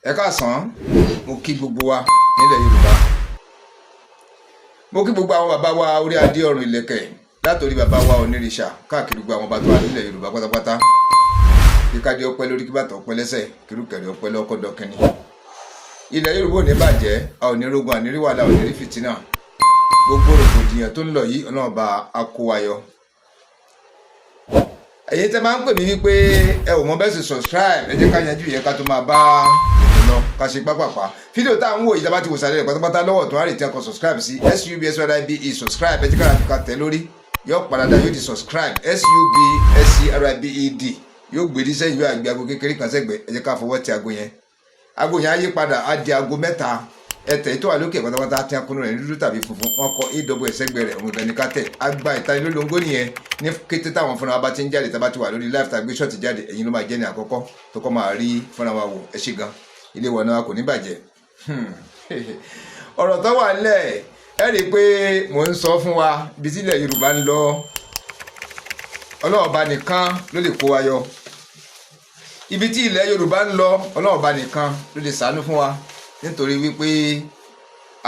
Ẹ káàsán, mo kí gbogbo wa nílẹ̀ Yorùbá. Mo kí gbogbo àwọn bàbá wa orí adé ọ̀run ìlẹ̀kẹ̀ látòrí bàbá wa onírìṣà káàkiri gbogbo àwọn bàbá wa nílẹ̀ Yorùbá pátápátá. Kíkádé ọpẹ́ lórí, kí bàtà ọpẹ́ lẹ́sẹ̀, kírùkẹ̀rẹ̀ ọpẹ́ lọ́kọ̀dọ̀ kínní. Ilẹ̀ Yorùbá ò ní bàjẹ́, a ò ní rogun, a ò ní rí wàhálà, a ò ní rí fìtínà. Gbogbo rògbòdìyàn tó ń lọ yìí Ọlọ́run bá a kó wa yọ. Ẹ̀yin tẹ́ máa ń pè mí wípé ẹ ò mọ bẹ́ẹ̀ sì subscribe, ẹ jẹ́ ká yanjú ìyẹn ká tó máa bá lọ ká ṣe pápápá. Fídíò tá à ń wò yìí tá bá ti wò sáré rẹ̀ pátápátá lọ́wọ́ tó wá rè tí a kọ subscribe sí SUBSRIBE subscribe, ẹ jẹ́ ká fi ká tẹ̀ lórí yóò padà yóò di subscribe SUBSCRIBED yóò gbé díṣẹ́ yóò àgbé aago kékeré kan sẹ́gbẹ̀ẹ́, ẹ jẹ́ ká fọwọ́ ti aago yẹn á yí padà á di aago mẹ́ta. Ẹtẹ̀ tó wà lókè pátápátá tí a kúnnú rẹ̀ ní dúdú tàbí funfun wọn kọ AW ẹsẹ̀gbẹ̀ rẹ̀ òun ìbẹ̀ni ká tẹ̀ agba ìtanilólógó nìyẹn ní kété táwọn fúnra bá ti ń jáde tábà ti wà lórí live tàgbé ṣọ́ọ̀tì jáde ẹ̀yin ló máa jẹ́ ní àkọ́kọ́ tó kọ́ máa rí fúnra wa wò ẹ ṣé gan ilé wọn náà kò ní bàjẹ́. ọ̀rọ̀ tó wà nílẹ̀ ẹ rí i pé mò ń sọ fún wa ibi tí ilẹ̀ Yorùbá ń lọ Ọlọ́run nìkan ló lè kó wa yọ. Ibi tí ilẹ̀ Yorùbá ń lọ Ọlọ́run nìkan ló lè ṣàánú fún wa nítorí wípé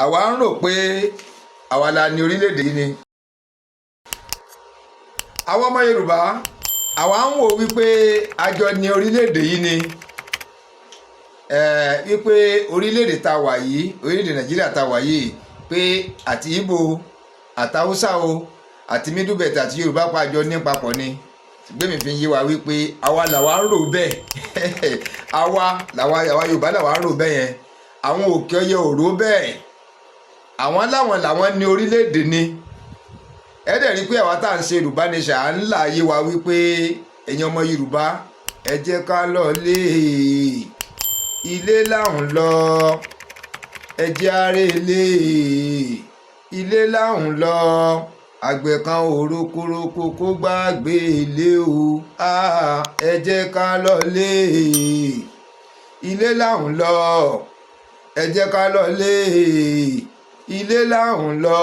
àwa ń rò pé àwa la ní orílẹ̀-èdè yìí ni. Àwọn ọmọ Yorùbá àwa ń wò wípé àjọ ní orílẹ̀-èdè yìí ni. Wípé orílẹ̀-èdè tá wà yìí, orílẹ̀-èdè Nàìjíríà tá wà yìí, pé àti Ìgbò àtàwùsá o àti mídùbẹ̀tì àti Yorùbá pàjọ ní papọ̀ ni. Gbẹ̀mí fi ń yé wa wípé àwa làwa ń rò bẹ́ẹ̀ àwa Yorùbá làwa ń rò bẹ́ẹ̀ yẹn. Àwọn òkè ọyẹ òró bẹ́ẹ̀ àwọn làwọn ní orílẹ̀-èdè ni. Ẹ dẹ̀ rí pé àwa tá à ń ṣe Yorùbá nation à ń là yé wa wípé ẹ̀yin ọmọ Yorùbá ẹ jẹ́ ká lọ lé ilé láhùn lọ, ẹ jẹ́ àrèlé ilé láhùn lọ, àgbẹ̀ kan òrókòrókò kó gbàgbé ilé o, ẹ jẹ́ ká lọ lé ilé láhùn lọ, ẹ jẹ́ ká lọ lé ilé láhùn lọ,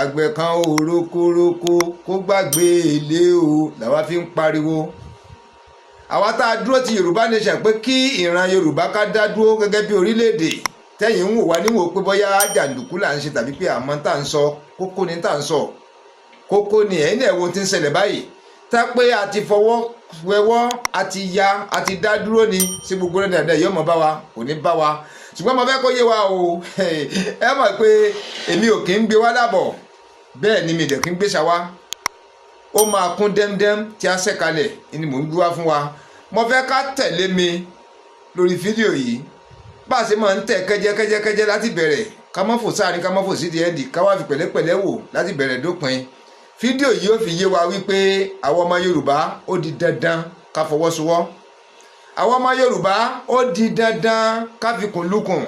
àgbẹ̀ kan òrókòrókò kó gbàgbé ilé o làwa fi ń pariwo. Àwa tá a dúró ti Yorùbá nation pé kí ìran Yorùbá ká dá dúró gẹ́gẹ́ bí orílẹ̀-èdè tẹ́yìn ń wò wá níwò pé bóyá jàǹdùkú là ń ṣe tàbí pé àmọ́ tá à ń sọ kókó ni tá à ń sọ kókó ni ẹ̀yin náà wo ti ń ṣẹlẹ̀ báyìí tá pé a ti fọwọ́ wẹwọ́ a ti ya a ti dá dúró ni sí gbogbo rẹ̀ dáadáa yóò mọ̀ bá wa kò ní bá wa. Ṣùgbọ́n mo fẹ́ kó yé wa o ẹ mọ̀ pé èmi ò kí ń gbé wá lábọ̀ bẹ́ẹ̀ ni mi dẹ̀ kí ń gbé ṣàwá ó máa kún dẹ́mdẹ́m tí a ṣẹ̀kalẹ̀ ni mò ń gbé wá fún wa. Mo fẹ́ ká tẹ̀lé mi lórí fídíò yìí bá a ṣe máa ń tẹ̀ kẹ́jẹ́kẹ́jẹ́ láti bẹ̀rẹ̀ ká má fò sáàrin ká má fò sídìí ẹ̀dì ká wá fi pẹ̀lẹ́pẹ̀lẹ́ wò láti bẹ̀rẹ̀ dópin. Fídíò yìí ó fi yé wa wípé àwọn ọmọ Yorùbá ó di dandan ká fọwọ́sowọ́. Àwọn ọmọ Yorùbá ó di dandan ká fi kùn lukùn.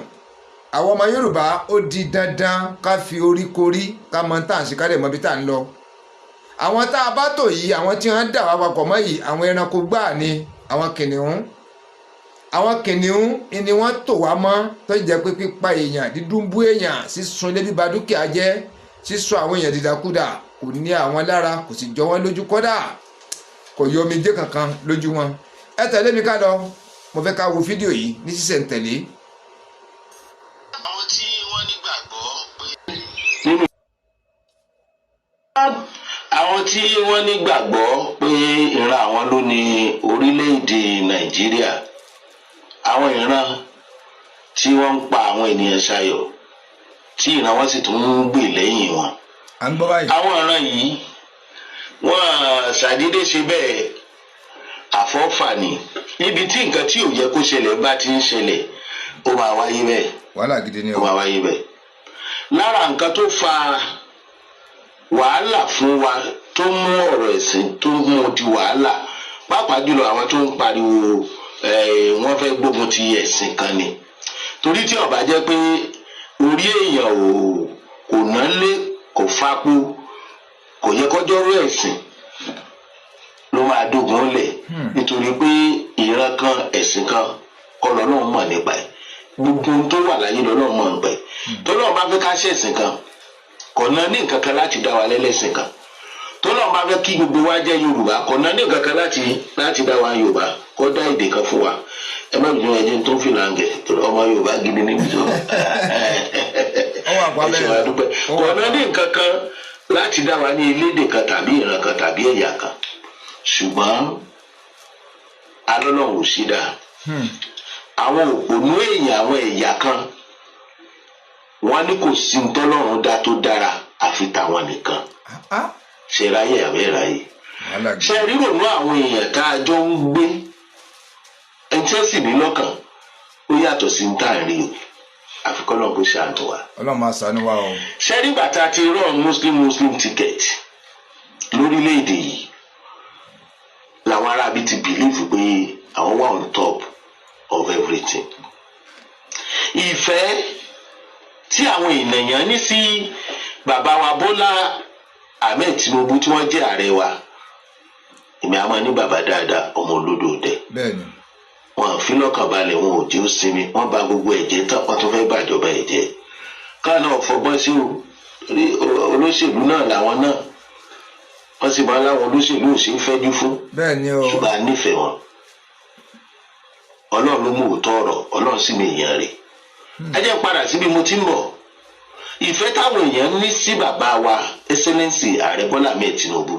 Àwọn ọmọ Yorùbá ó di dandan ká fi oríkorí ká mọ tá à ń ṣe ká dẹ̀ mọ bí tá à ń lọ. Àwọn tá a bá tò yìí àwọn tí wọ́n dà wá papọ̀ mọ́ yìí àwọn ẹranko gbáà ni àwọn kìnìún ni wọ́n tò wá mọ́ tó jẹ́ pé pípa èèyàn dídúnbú èèyàn sísun ilé bíba dúkìá jẹ́ sísun àwọn èèyàn dídakúdà kò ní àwọn lára kò sì jọ wọ́n lójú kódà kò yọ omijé kankan lójú wọn. Ẹ tẹ̀lé mi ká lọ mo fẹ́ ká wo fídíò yìí ní sísẹ̀ntẹ̀lé. Àwọn tí wọ́n nígbàgbọ́ pé ìran àwọn ló ní orílẹ̀-èdè Nàìjíríà, àwọn ìran tí wọ́n ń pa àwọn ènìyàn ṣayọ̀ tí ìran wọn sì tún ń gbè lẹ́yìn wọn. Àwọn ìran yìí wọ́n ṣàdédé ṣe bẹ́ẹ̀ àfọ́fà ni níbi tí nǹkan tí ò yẹ kó ṣẹlẹ̀ bá ti ń ṣẹlẹ̀ ó máa wáyé bẹ́ẹ̀. Wàhálà gidi ni ó máa wáyé bẹ́ẹ̀. Lára nǹkan tó fa wàhálà fún wa tó mú ọ̀rọ̀ ẹ̀sìn tó mú di wàhálà pàápàá jùlọ àwọn tó ń pariwo wọ́n fẹ́ gbógun ti ẹ̀sìn kan ni. Torí tí ó bá jẹ́ pé orí èèyàn kò ná lé kò fapò kò yẹ kọjọ́rọ́ ẹ̀sìn ló máa dógun lẹ̀ nítorí pé ìran kan ẹ̀sìn kan kọ́ lọ́lọ́run mọ̀ nípa ẹ̀ gbogbo ohun tó wà láyé lọ́lọ́run mọ̀ nípa ẹ̀ tọ́lọ́run bá fẹ́ ká ṣẹ̀sìn kan kò ná ní nǹkan kan láti dá wa lẹ́lẹ́sìn kan tọ́lọ́run bá fẹ́ kí gbogbo wa jẹ́ Yorùbá kò ná ní nǹkan kan láti dá wa Yorùbá kó dá èdè kan fún wa ẹ má bìí ẹjẹ tó fi làǹgẹ̀ ọmọ Yorùbá gidi níbi tó ọ̀nà ní nǹkan kan láti dá wa ní elédè kan tàbí ìran kan tàbí ẹ̀yà kan ṣùgbọ́n alọ́lọ́run ò sí dáa àwọn òpònú èèyàn àwọn ẹ̀yà kan wọ́n ní kò sí ntọ́lọ́run dá tó dára àfi tàwọn nìkan ṣe ráyè àbẹ́ ráyè ṣe rírònú àwọn èèyàn tá a jọ ń gbé ẹni tí ó sì ní lọ́kàn ó yàtọ̀ sí ní tá à ń rí o àfikọ́ náà kó ṣàánú wa. Ọlọ́run máa ṣàánú wa o. ṣe rí bàtà ti rán muslim ticket lórílẹ̀‐èdè yìí làwọn arábí ti bìlíìfù pé àwọn wà on top of everything. ìfẹ́ tí àwọn ènìyàn ní sí bàbá wa Bọ́lá Ahmed Tinubu tí wọ́n jẹ́ ààrẹ wa èmi àmọ́ ní bàbá dáadáa ọmọ olódò dẹ. bẹ́ẹ̀ni. wọn fi lọ́kàn balẹ̀ wọn ò jẹ́ ó sinmi wọ́n bà gbogbo ẹ̀jẹ̀ tán wọ́n tún fẹ́ bàjọba ẹ̀jẹ̀ káà náà fọgbọ́n sí olóṣèlú náà làwọn náà wọ́n sì máa láwọn olóṣèlú ò sí ń fẹ́jú fún. bẹ́ẹ̀ni o. ṣùgbọ́n a nífẹ̀ẹ́ wọn Ọlọ́run ló mú òótọ́ ọ̀rọ̀ Ọlọ́run sì ní èèyàn rẹ̀. ẹ jẹ́ padà síbi mo ti ń bọ̀ ìfẹ́ táwọn èèyàn ní sí bàbá wa Excellency ààrẹ Bọ́lá Ahmed Tinubu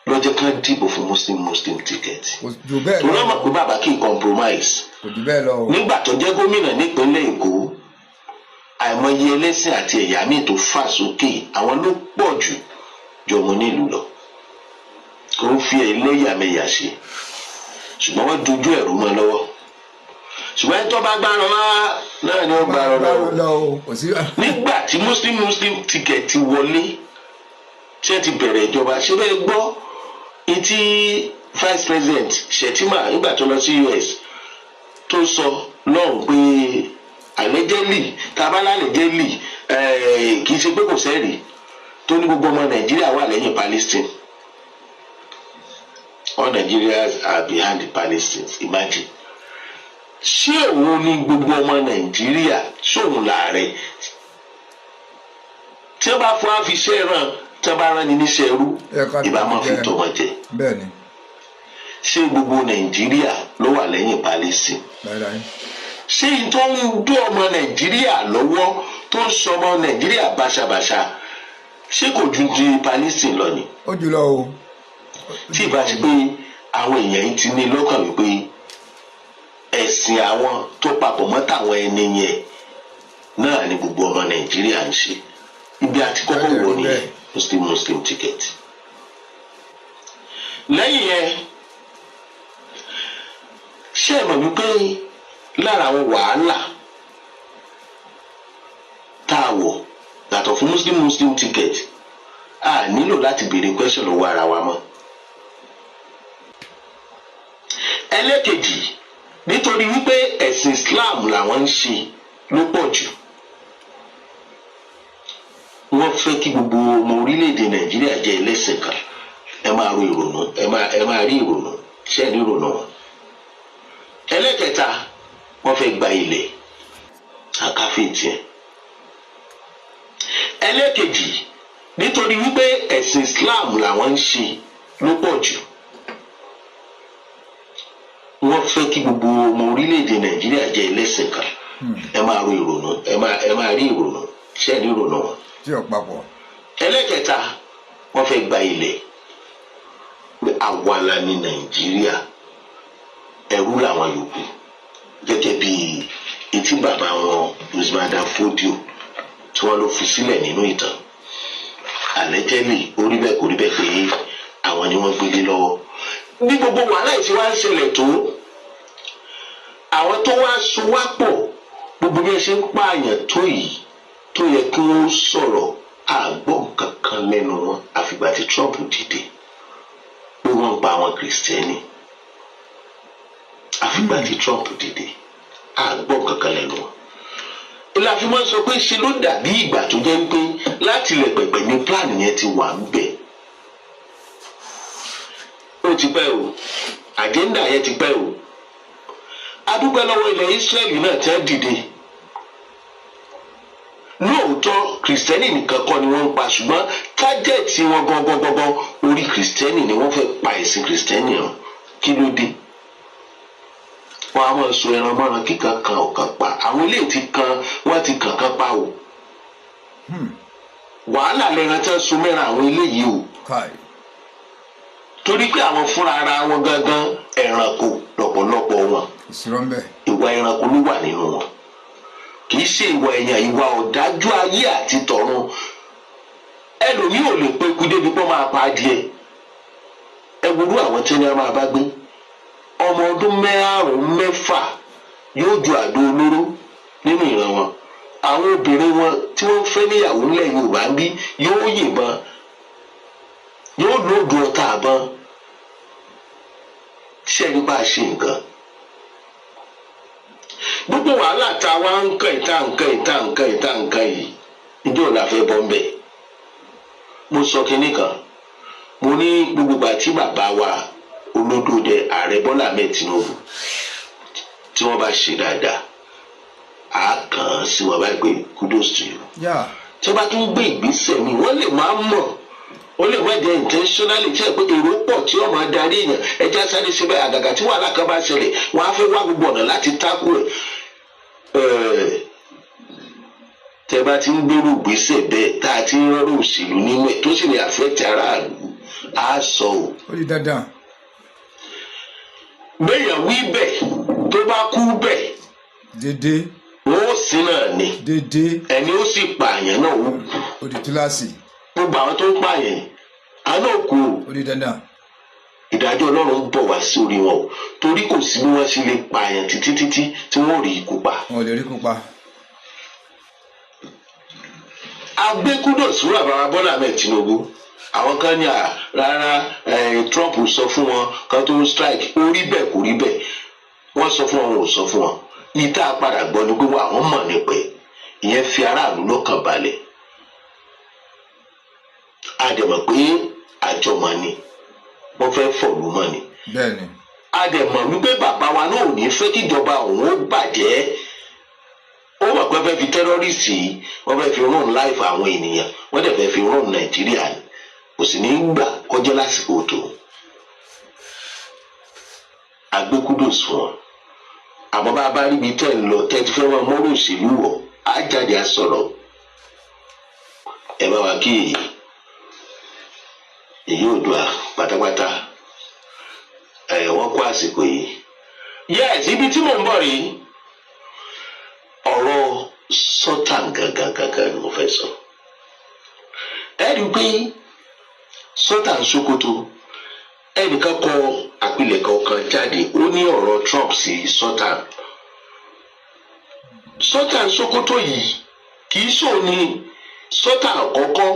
lọ́jọ́ kan dìbò fún muslim ticket. tó lọ́mọ pé bàbá kì í compromise. nígbà tó jẹ́ gómìnà nípínlẹ̀ Èkó àìmọye ẹlẹ́sìn àti ẹ̀yà míì tó fà sókè àwọn ló pọ̀ jù jọmọ nílùú lọ. kò ń fi ẹlẹ́yàmẹ̀yà ṣe ṣùgbọ́n wọ́n dojú ẹ̀rú mọ́ lọ́wọ́. ṣùgbọ́n ẹni tó bá gbárò wá náà ni ó gbárò lọ́wọ́. nígbà tí muslim ticket ti wọlé tí ẹ ti bẹ̀rẹ̀ ìjọba ṣé bẹ́ẹ̀ gbọ́ ìtí vice president Shettima nígbà tó lọ sí US tó sọ lọ́hùn pé allegedly tabala allegedly kì í ṣe pé kò sẹ́rìí tó ní gbogbo ọmọ Nàìjíríà wà lẹ́yìn Palestine all Nigerians are behind the Palestinians imagine ṣé òun ní gbogbo ọmọ Nàìjíríà ṣóun láàrẹ tí wọ́n bá fún àfiṣẹ́ ràn tí wọ́n bá rán ni níṣẹ́ ẹrú ìbámu fi tó wọn jẹ. ṣé gbogbo Nàìjíríà ló wà lẹ́yìn Palestine? ṣé n tó ń dún ọmọ Nàìjíríà lọ́wọ́ tó ń sọ ọmọ Nàìjíríà báṣabàṣa ṣé kò ju ti Palestine lọ ni? ó jùlọ o. tí ìbá ti pé àwọn èèyàn yìí ti ní lọ́kàn wípé ẹ̀sìn àwọn tó papọ̀ mọ́ tàwọn ẹni yẹn náà ni gbogbo ọmọ Nàìjíríà ń ṣe ibi àti kọ́kọ́ wò ní muslim ticket. lẹ́yìn yẹn ṣé ẹ mọ̀ wípé lára àwọn wàhálà tá a wọ̀ yàtọ̀ fún muslim ticket a nílò láti béèrè question lọ́wọ́ ara wa mọ́. ẹlẹ́kejì nítorí wípé ẹ̀sìn Islam làwọn ń ṣe ló pọ̀ jù wọ́n fẹ́ kí gbogbo ọmọ orílẹ̀-èdè Nàìjíríà jẹ́ ẹlẹ́sìn kan ẹ máa ro ìrònú ẹ máa rí ìrònú ṣẹ́ ní ìrònú wọn. ẹlẹ́kẹta wọ́n fẹ́ gba ilẹ̀ àkáfíìtì ẹ̀. ẹlẹ́kejì nítorí wípé ẹ̀sìn Islam làwọn ń ṣe ló pọ̀ jù wọ́n fẹ́ kí gbogbo ọmọ orílẹ̀-èdè Nàìjíríà jẹ́ ẹlẹ́sìn kan ẹ máa ro ìrònú ẹ máa rí ìrònú ṣẹ́ ní ìrònú wọn. ẹlẹ́kẹta wọ́n fẹ́ gba ilẹ̀ pé àwa la ní Nàìjíríà ẹrú làwọn yòókù gẹ́gẹ́ bí etí bàbá wọn Usman Fodio tí wọ́n lọ fi sílẹ̀ nínú ìtàn allegedly orí bẹ́ẹ̀ kò rí bẹ́ẹ̀ pé àwọn ni wọ́n gbélé lọ́wọ́. ní gbogbo wàhálà yìí tí wọ́n á ṣẹlẹ̀ tó àwọn tó wá so wá pọ̀ gbogbo bí ẹ ṣe ń pààyàn tó yìí tó yẹ kí wọ́n sọ̀rọ̀ àgbọ̀n kankan lẹ́nu wọn àfìgbà tí Trump dìde pé wọ́n ń pa àwọn Kìrìsìtẹ́nì àfìgbà tí Trump dìde àgbọ̀n kankan lẹ́nu wọn. ìlàfíwọ́n sọ pé ṣe ló dàbí ìgbà tó jẹ́ pé láti ilẹ̀ pẹ̀pẹ̀ ní plan yẹn ti wà ń bẹ̀. ó ti pẹ́ o agenda yẹn ti pẹ́ o adúpẹ́ lọ́wọ́ ilẹ̀ Israẹli náà tẹ́ dìde. lóòótọ́ Kìrìsìtẹ́nì nìkan kọ́ ni wọ́n ń pa ṣùgbọ́n tájẹ̀tì wọn gangan orí Kìrìsìtẹ́nì ni wọ́n fẹ́ pa ẹ̀sìn Kìrìsìtẹ́nì hàn kí ló dé. wọn a máa so ẹran mọ́ran kíkan kan ọ̀kan pa àwọn ilé ti kan wọ́n ti kankan pa o wàhálà lẹ́ran tí wọ́n so mẹ́ra àwọn ilé yìí o torí pé àwọn fúnra ara wọn gangan ẹranko lọ́pọ̀lọpọ̀ wọn ìwà ẹranko ló wà nínú wọn kì í ṣe ìwà èèyàn ìwà ọ̀dájú ayé àti tọ̀run ẹlòmíì ò lè pé ikú débi pọ́ máa pa adìẹ ẹ wúrú àwọn tí wọ́n máa bá gbé ọmọ ọdún 5-6 yóò ju àdó olóró nínú ìran wọn àwọn obìnrin wọn tí wọ́n fẹ́ níyàwó ńlẹ̀ Yorùbá ń bí yóò yìnbọn yóò lòdù ọ̀tá àbọn ṣẹ́ni bá a ṣe nǹkan gbogbo wàhálà tá a wá ń kàn ìta yìí ìjọ la fẹ́ bọ́ ń bẹ̀ mo sọ kinní kan mo ní gbogbo ìgbà tí bàbá wa olódòdè ààrẹ Bọ́lá Ahmed Tinubu tí wọ́n bá ṣe dáadáa a kàn án sí wọn báyìí pé kudos to you tí wọ́n bá tún gbé ìgbésẹ̀ mi wọ́n lè máa mọ̀ ó lè má jẹ́ intentionally tí ẹ pé èrò pọ̀ tí ó máa darí èèyàn ẹja sáré ṣe bẹ́ẹ̀ àgàgà tí wàhálà kan bá ṣẹlẹ̀ wọ́n á fẹ́ wá gbogbo ọ̀nà láti tákù ẹ̀ tẹ́ bá ti ń gbèrú ìgbésẹ̀ bẹ́ẹ̀ tá a ti ń rọrùn òṣèlú nínú ẹ̀ tó sì lè affect aráàlú á sọ o. ó di dandan. béèyàn wí bẹ́ẹ̀ tó bá kú bẹ́ẹ̀. dédé. wọ́n ó sin náà ni. dédé. ẹni ó sì pààyàn náà wò. ó di kíláàsì. gbogbo àwọn tó ń pààyàn àná òkú o. ó di dandan. ìdájọ́ Ọlọ́run ń bọ̀ wá sí orí wọn o torí kò sí bí wọ́n ṣe lè pààyàn títí tí wọ́n rí ikú pa. wọn ò lè rí ikú pa. agbẹ́kúdọ̀ sí bàbá Bọ́lá Ahmed Tinubu àwọn kan ní rárá Trump sọ fún wọn kan tó ń strike ó rí bẹ́ẹ̀ kò rí bẹ́ẹ̀ wọ́n sọ fún wọn ò sọ fún wọn ìta padà gbọ́ ni pé àwọn mọ̀ nípa ìyẹn fi aráàlú lọ́kàn balẹ̀ àdèmọ̀ pé àjọmọ̀ ni wọ́n fẹ́ fọ̀lú mọ́ ni àdèmọ̀ wípé bàbá wa náà ò ní fẹ́ kíjọba òun ó bàjẹ́ ó mọ̀ pé fẹ́ fi tẹ́rọ́rìsì wọ́n fẹ́ fi rún láìfà àwọn ènìyàn wọ́n dẹ̀ fẹ́ fi rún Nàìjíríà ni kò sì ní gbà kọjá lásìkò tó agbẹ́kúdò sùn wọn àmọ́ bá a bá ríbi tẹ́ ń lọ tẹ́ ti fẹ́ wọn mọ́rọ̀ òṣèlú wọ̀ á jáde á sọ̀rọ̀ ẹ bá wa kí èyí ò dùn à pátápátá wọ́n kó àsìkò yìí yes ibi tí mò ń bọ̀ rí ọ̀rọ̀ Sultan gangan ni mo fẹ́ sọ ẹ rí i pé Sultan Sokoto ẹnìkan kọ àpilẹ̀kọ kan jáde ó ní ọ̀rọ̀ Trump sí Sultan Sokoto yìí kì í sọ ní Sultan àkọ́kọ́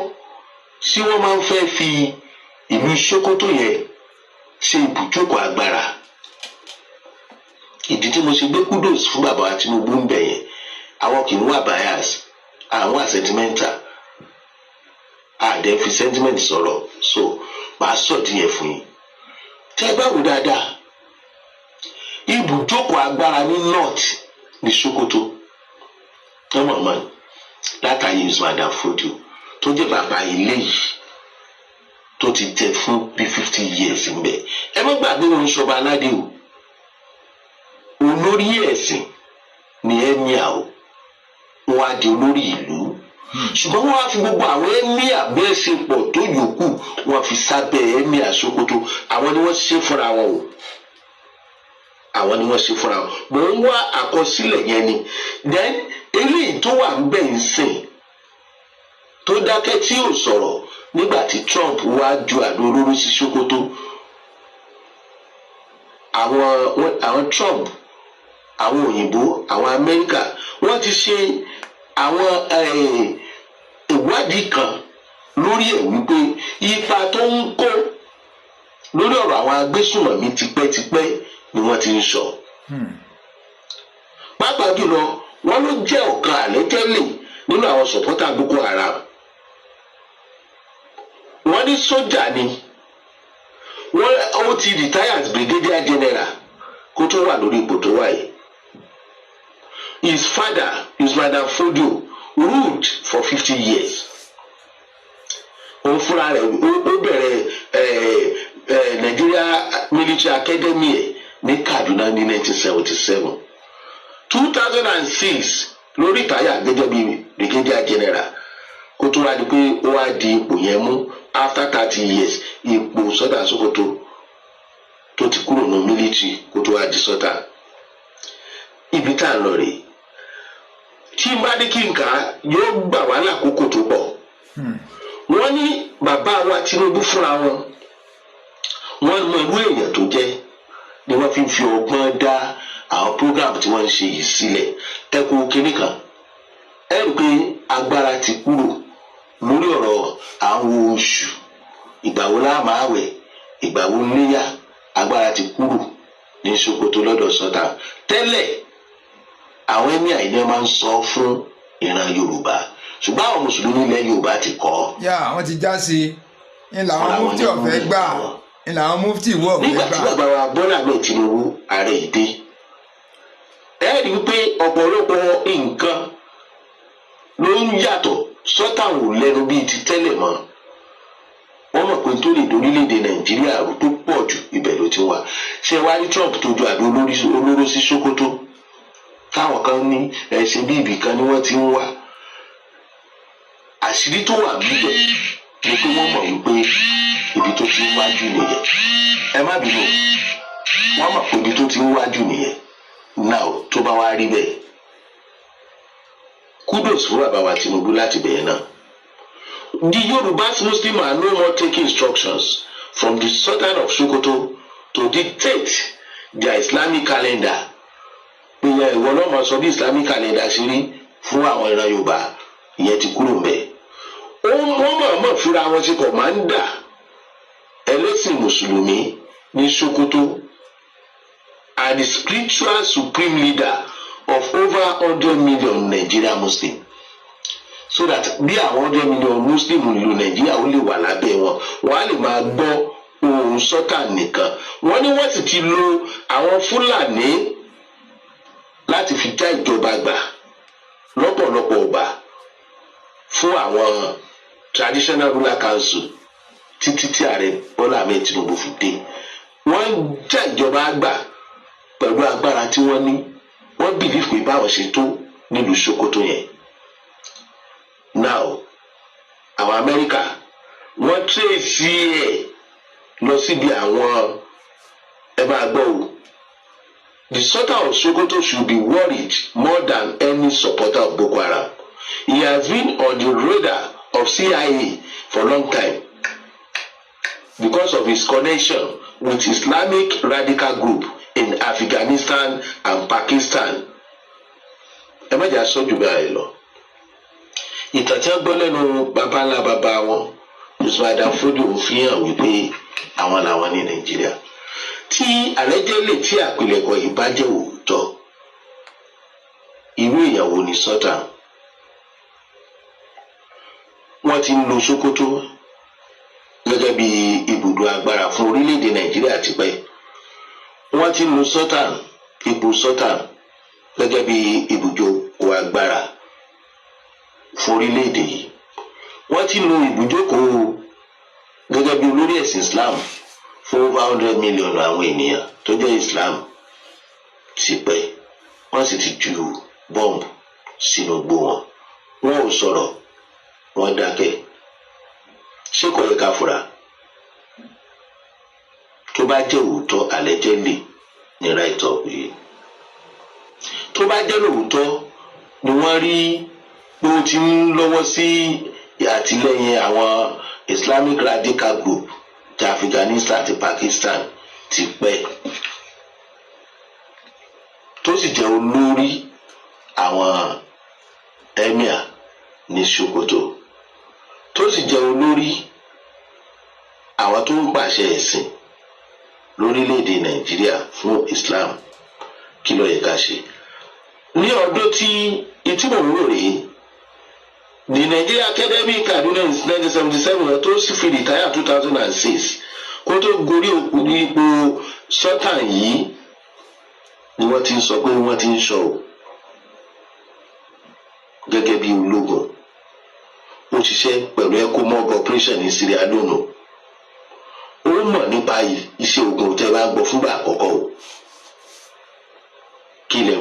tí wọ́n máa ń fẹ́ fi ìlú Sokoto yẹn ṣe ibùjókòó agbára ìdí tí mo ṣe gbé kudos fún bàbá Tinubu ń bẹ̀ yẹn àwọn kì í wà bias àwọn wà sentimental àdẹ fi sentiment sọ̀rọ̀ so màá sọ̀dí yẹn fún yín tẹ́ bá wò dáadáa ibùjókòó agbára ní north ní Sokoto ọmọ ọmọ látàyè Usman Fodio tó jẹ́ bàbá ilé yìí tó ti tẹ fún bí 50 years ń bẹ ẹ má gbàgbé wọn ṣọba aládé o olórí ẹ̀sìn ni ẹ̀míà o wọn á di olórí ìlú ṣùgbọ́n wọ́n á fi gbogbo àwọn ẹ̀míà bẹ́ẹ̀ ṣe pọ̀ tó yòókù wọ́n fi sábẹ́ ẹ̀míà Sokoto àwọn ni wọ́n ṣe fúnra wọn o àwọn ni wọ́n ṣe fúnra wọn mò ń wá àkọsílẹ̀ yẹn ni then eléyìí tó wà ń bẹ̀ ń sìn tó dákẹ́ tí ò sọ̀rọ̀ nígbà tí Trump wá ju àdó olóró sí Sokoto àwọn Trump àwọn òyìnbó àwọn Amẹ́ríkà wọ́n ti ṣe àwọn ìwádìí kan lórí ẹ̀ wípé ipa tó ń kó lórí ọ̀rọ̀ àwọn agbésùnmọ̀mí tipẹ́tipẹ́ ni wọ́n ti ń sọ. pàápàá jùlọ wọ́n ló jẹ́ ọ̀kan àlẹ́tẹ́lẹ̀ nínú àwọn sọ̀pọ́tà Boko Haram. wọ́n ní sójà ni ó ti retire as brigadier general kó tó wà lórí ipò tó wà yìí. His father, Usman Fodio, ruled for 50 years. Òun fúnra rẹ̀ ó bẹ̀rẹ̀ Nigeria Military Academy ní Kaduna ní 1977 2006 lórí ìtàyà gẹ́gẹ́ bí brigadier general kó tó wá di pé ó wá di ipò yẹn mú after 30 years ipò Southern Sokoto tó ti kúrò ní military kó tó wá di Southern. Ibi tá a lọ rèé tí n bá ní kí n kà á yóò gbà wá lákòókò tó pọ̀. Wọ́n ní bàbá wa Tinubu fúnra wọn wọ́n mọ irú èèyàn tó jẹ́ ni wọ́n fi ń fi ọgbọ́n dá àwọn program tí wọ́n ń ṣe yìí sílẹ̀. Ẹ kú kinní kan ẹ rí i pé agbára ti kúrò lórí ọ̀rọ̀ àwọn oṣù ìgbà wo la máa wẹ̀ ìgbà wo níyà agbára ti kúrò ní Sokoto lọ́dọ̀ Southern. Tẹ́lẹ̀ àwọn ẹ̀mí àìní máa ń sọ fún ìran Yorùbá ṣùgbọ́n àwọn mùsùlùmí ilẹ̀ Yorùbá ti kọ́. yà àwọn ti já sí i ń làwọn mufti ọ̀fẹ́ gbà ń làwọn mufti ìwọ ọ̀fẹ́ gbà. nígbà tí bàbá wa Bọ́lá Ahmed Tinubu ààrẹ ìdè ẹ rí i pé ọ̀pọ̀lọpọ̀ nǹkan ló ń yàtọ̀ Southern ò lẹ́nu bíi ti tẹ́lẹ̀ mọ́. Wọ́n mọ̀ pé tó lè dorílẹ̀-èdè Nàìjíríà tó pọ̀ jù ibẹ̀ ló ti wà. Ṣé wá ní Trump tó ju àdó olóró sí Sokoto táwọn kan ní ẹ̀sìn bí ibì kan ni wọ́n ti ń wá. Àṣírí tó wà níbẹ̀ ni pé wọ́n mọ̀ wípé ibi tó ti ń wájú nìyẹn. Ẹ má bínú wọ́n mọ̀ pé ibi tó ti ń wájú nìyẹn. Now tó bá wá rí bẹ́ẹ̀ kudos fún bàbá wa Tinubu láti bẹ̀rẹ̀ náà. The Yorùbá Muslims are no more taking instructions from the Sultan of Sokoto to dictate their Islamic calendar. Ìyẹn ìwọ náà máa sọ bí Islamic calendar ṣe rí fún àwọn ìran Yorùbá ìyẹn ti kúrò mbẹ̀. Wọ́n mọ̀ọ́mọ̀ fúnra wọn sí kọ̀mándà ẹlẹ́sìn Mùsùlùmí ní Sokoto and the spiritual supreme leader of over 100 million Nigerian Muslims. So that bí àwọn 100 million Muslim ìlú Nàìjíríà ó lè wà lábẹ́ wọn wọ́n á lè máa gbọ́ ohùn Sultan nìkan. Wọ́n ní wọ́n sì ti lo àwọn Fúlàní láti fi já ìjọba gbà lọ́pọ̀lọpọ̀ ọgbà fún àwọn traditional ruler council títí tí ààrẹ Bọ́lá Ahmed Tinubu fi dé. Wọ́n já ìjọba gbà pẹ̀lú agbára tí wọ́n ní. Wọ́n believe pé báwọn ṣe tó nílùú Sokoto yẹn. Now àwọn Amẹ́ríkà wọ́n trace ẹ̀ lọ síbi àwọn ẹ máa gbọ́ o. The Sultan of Sokoto should be worried more than any supporter of Boko Haram. He has been on the radar of CIA for a long time because of his connection with Islamic radical group in Afghanistan and Pakistan. Ẹ má jà sọ́jú báyìí lọ. Ìtàn tí wọ́n gbọ́ lẹ́nu bàbá ńlá bàbá wọn Mùsùlùmí Fodio fi hàn wípé àwọn làwọn ní Nàìjíríà. Tí àlẹ́jẹ́lẹ̀ tí àpilẹ̀kọ yìí bá jẹ́ òótọ́ irú ìyàwó ní Sultan. Wọ́n ti ń lo Sokoto gẹ́gẹ́ bí ibùdó agbára fún orílẹ̀-èdè Nàìjíríà tipẹ́. Wọ́n ti ń lo Sultan ipò Sultan gẹ́gẹ́ bí ibùjókòó agbára fún orílẹ̀-èdè yìí. Wọ́n ti lo ibùjókòó gẹ́gẹ́ bí olórí ẹ̀sìn Islam fún over 100 million àwọn ènìyàn tó jẹ́ Islam tipẹ́. Wọ́n sì ti ju bọ́ǹbù sínú igbó wọn. Wọ́n ò sọ̀rọ̀ wọ́n dákẹ́. Ṣé kò yẹ ká fura? Tó bá jẹ́ òótọ́ allegedly ní right up yìí. Tó bá jẹ́ lóòótọ́ ni wọ́n rí pé ó ti ń lọ́wọ́ sí àtìlẹ́yìn àwọn Islamic radical group ti Afghanistan àti Pakistan ti pẹ́. Tó sì jẹ́ olórí àwọn emir ní Sokoto. Tó sì jẹ́ olórí àwọn tó ń pàṣẹ ẹ̀sìn lórílẹ̀-èdè Nàìjíríà fún Islam. Kí ló yẹ ká ṣe? Ní ọdún tí ìtumọ̀ wúrò rèé the Nigeria Academy Kaduna in 1977 tó sì fi retire 2006 kó tó gorí ipò Sultan yìí ni wọ́n ti ń sọ pé wọ́n ti ń sọ ọ́ gẹ́gẹ́ bí ológun. Ó ṣiṣẹ́ pẹ̀lú ECOMOG operation ní Syria lónìí. Ó mọ̀ nípa iṣẹ́ ogun tẹ́ bá gbọ́ fúngbà àkọ́kọ́ o.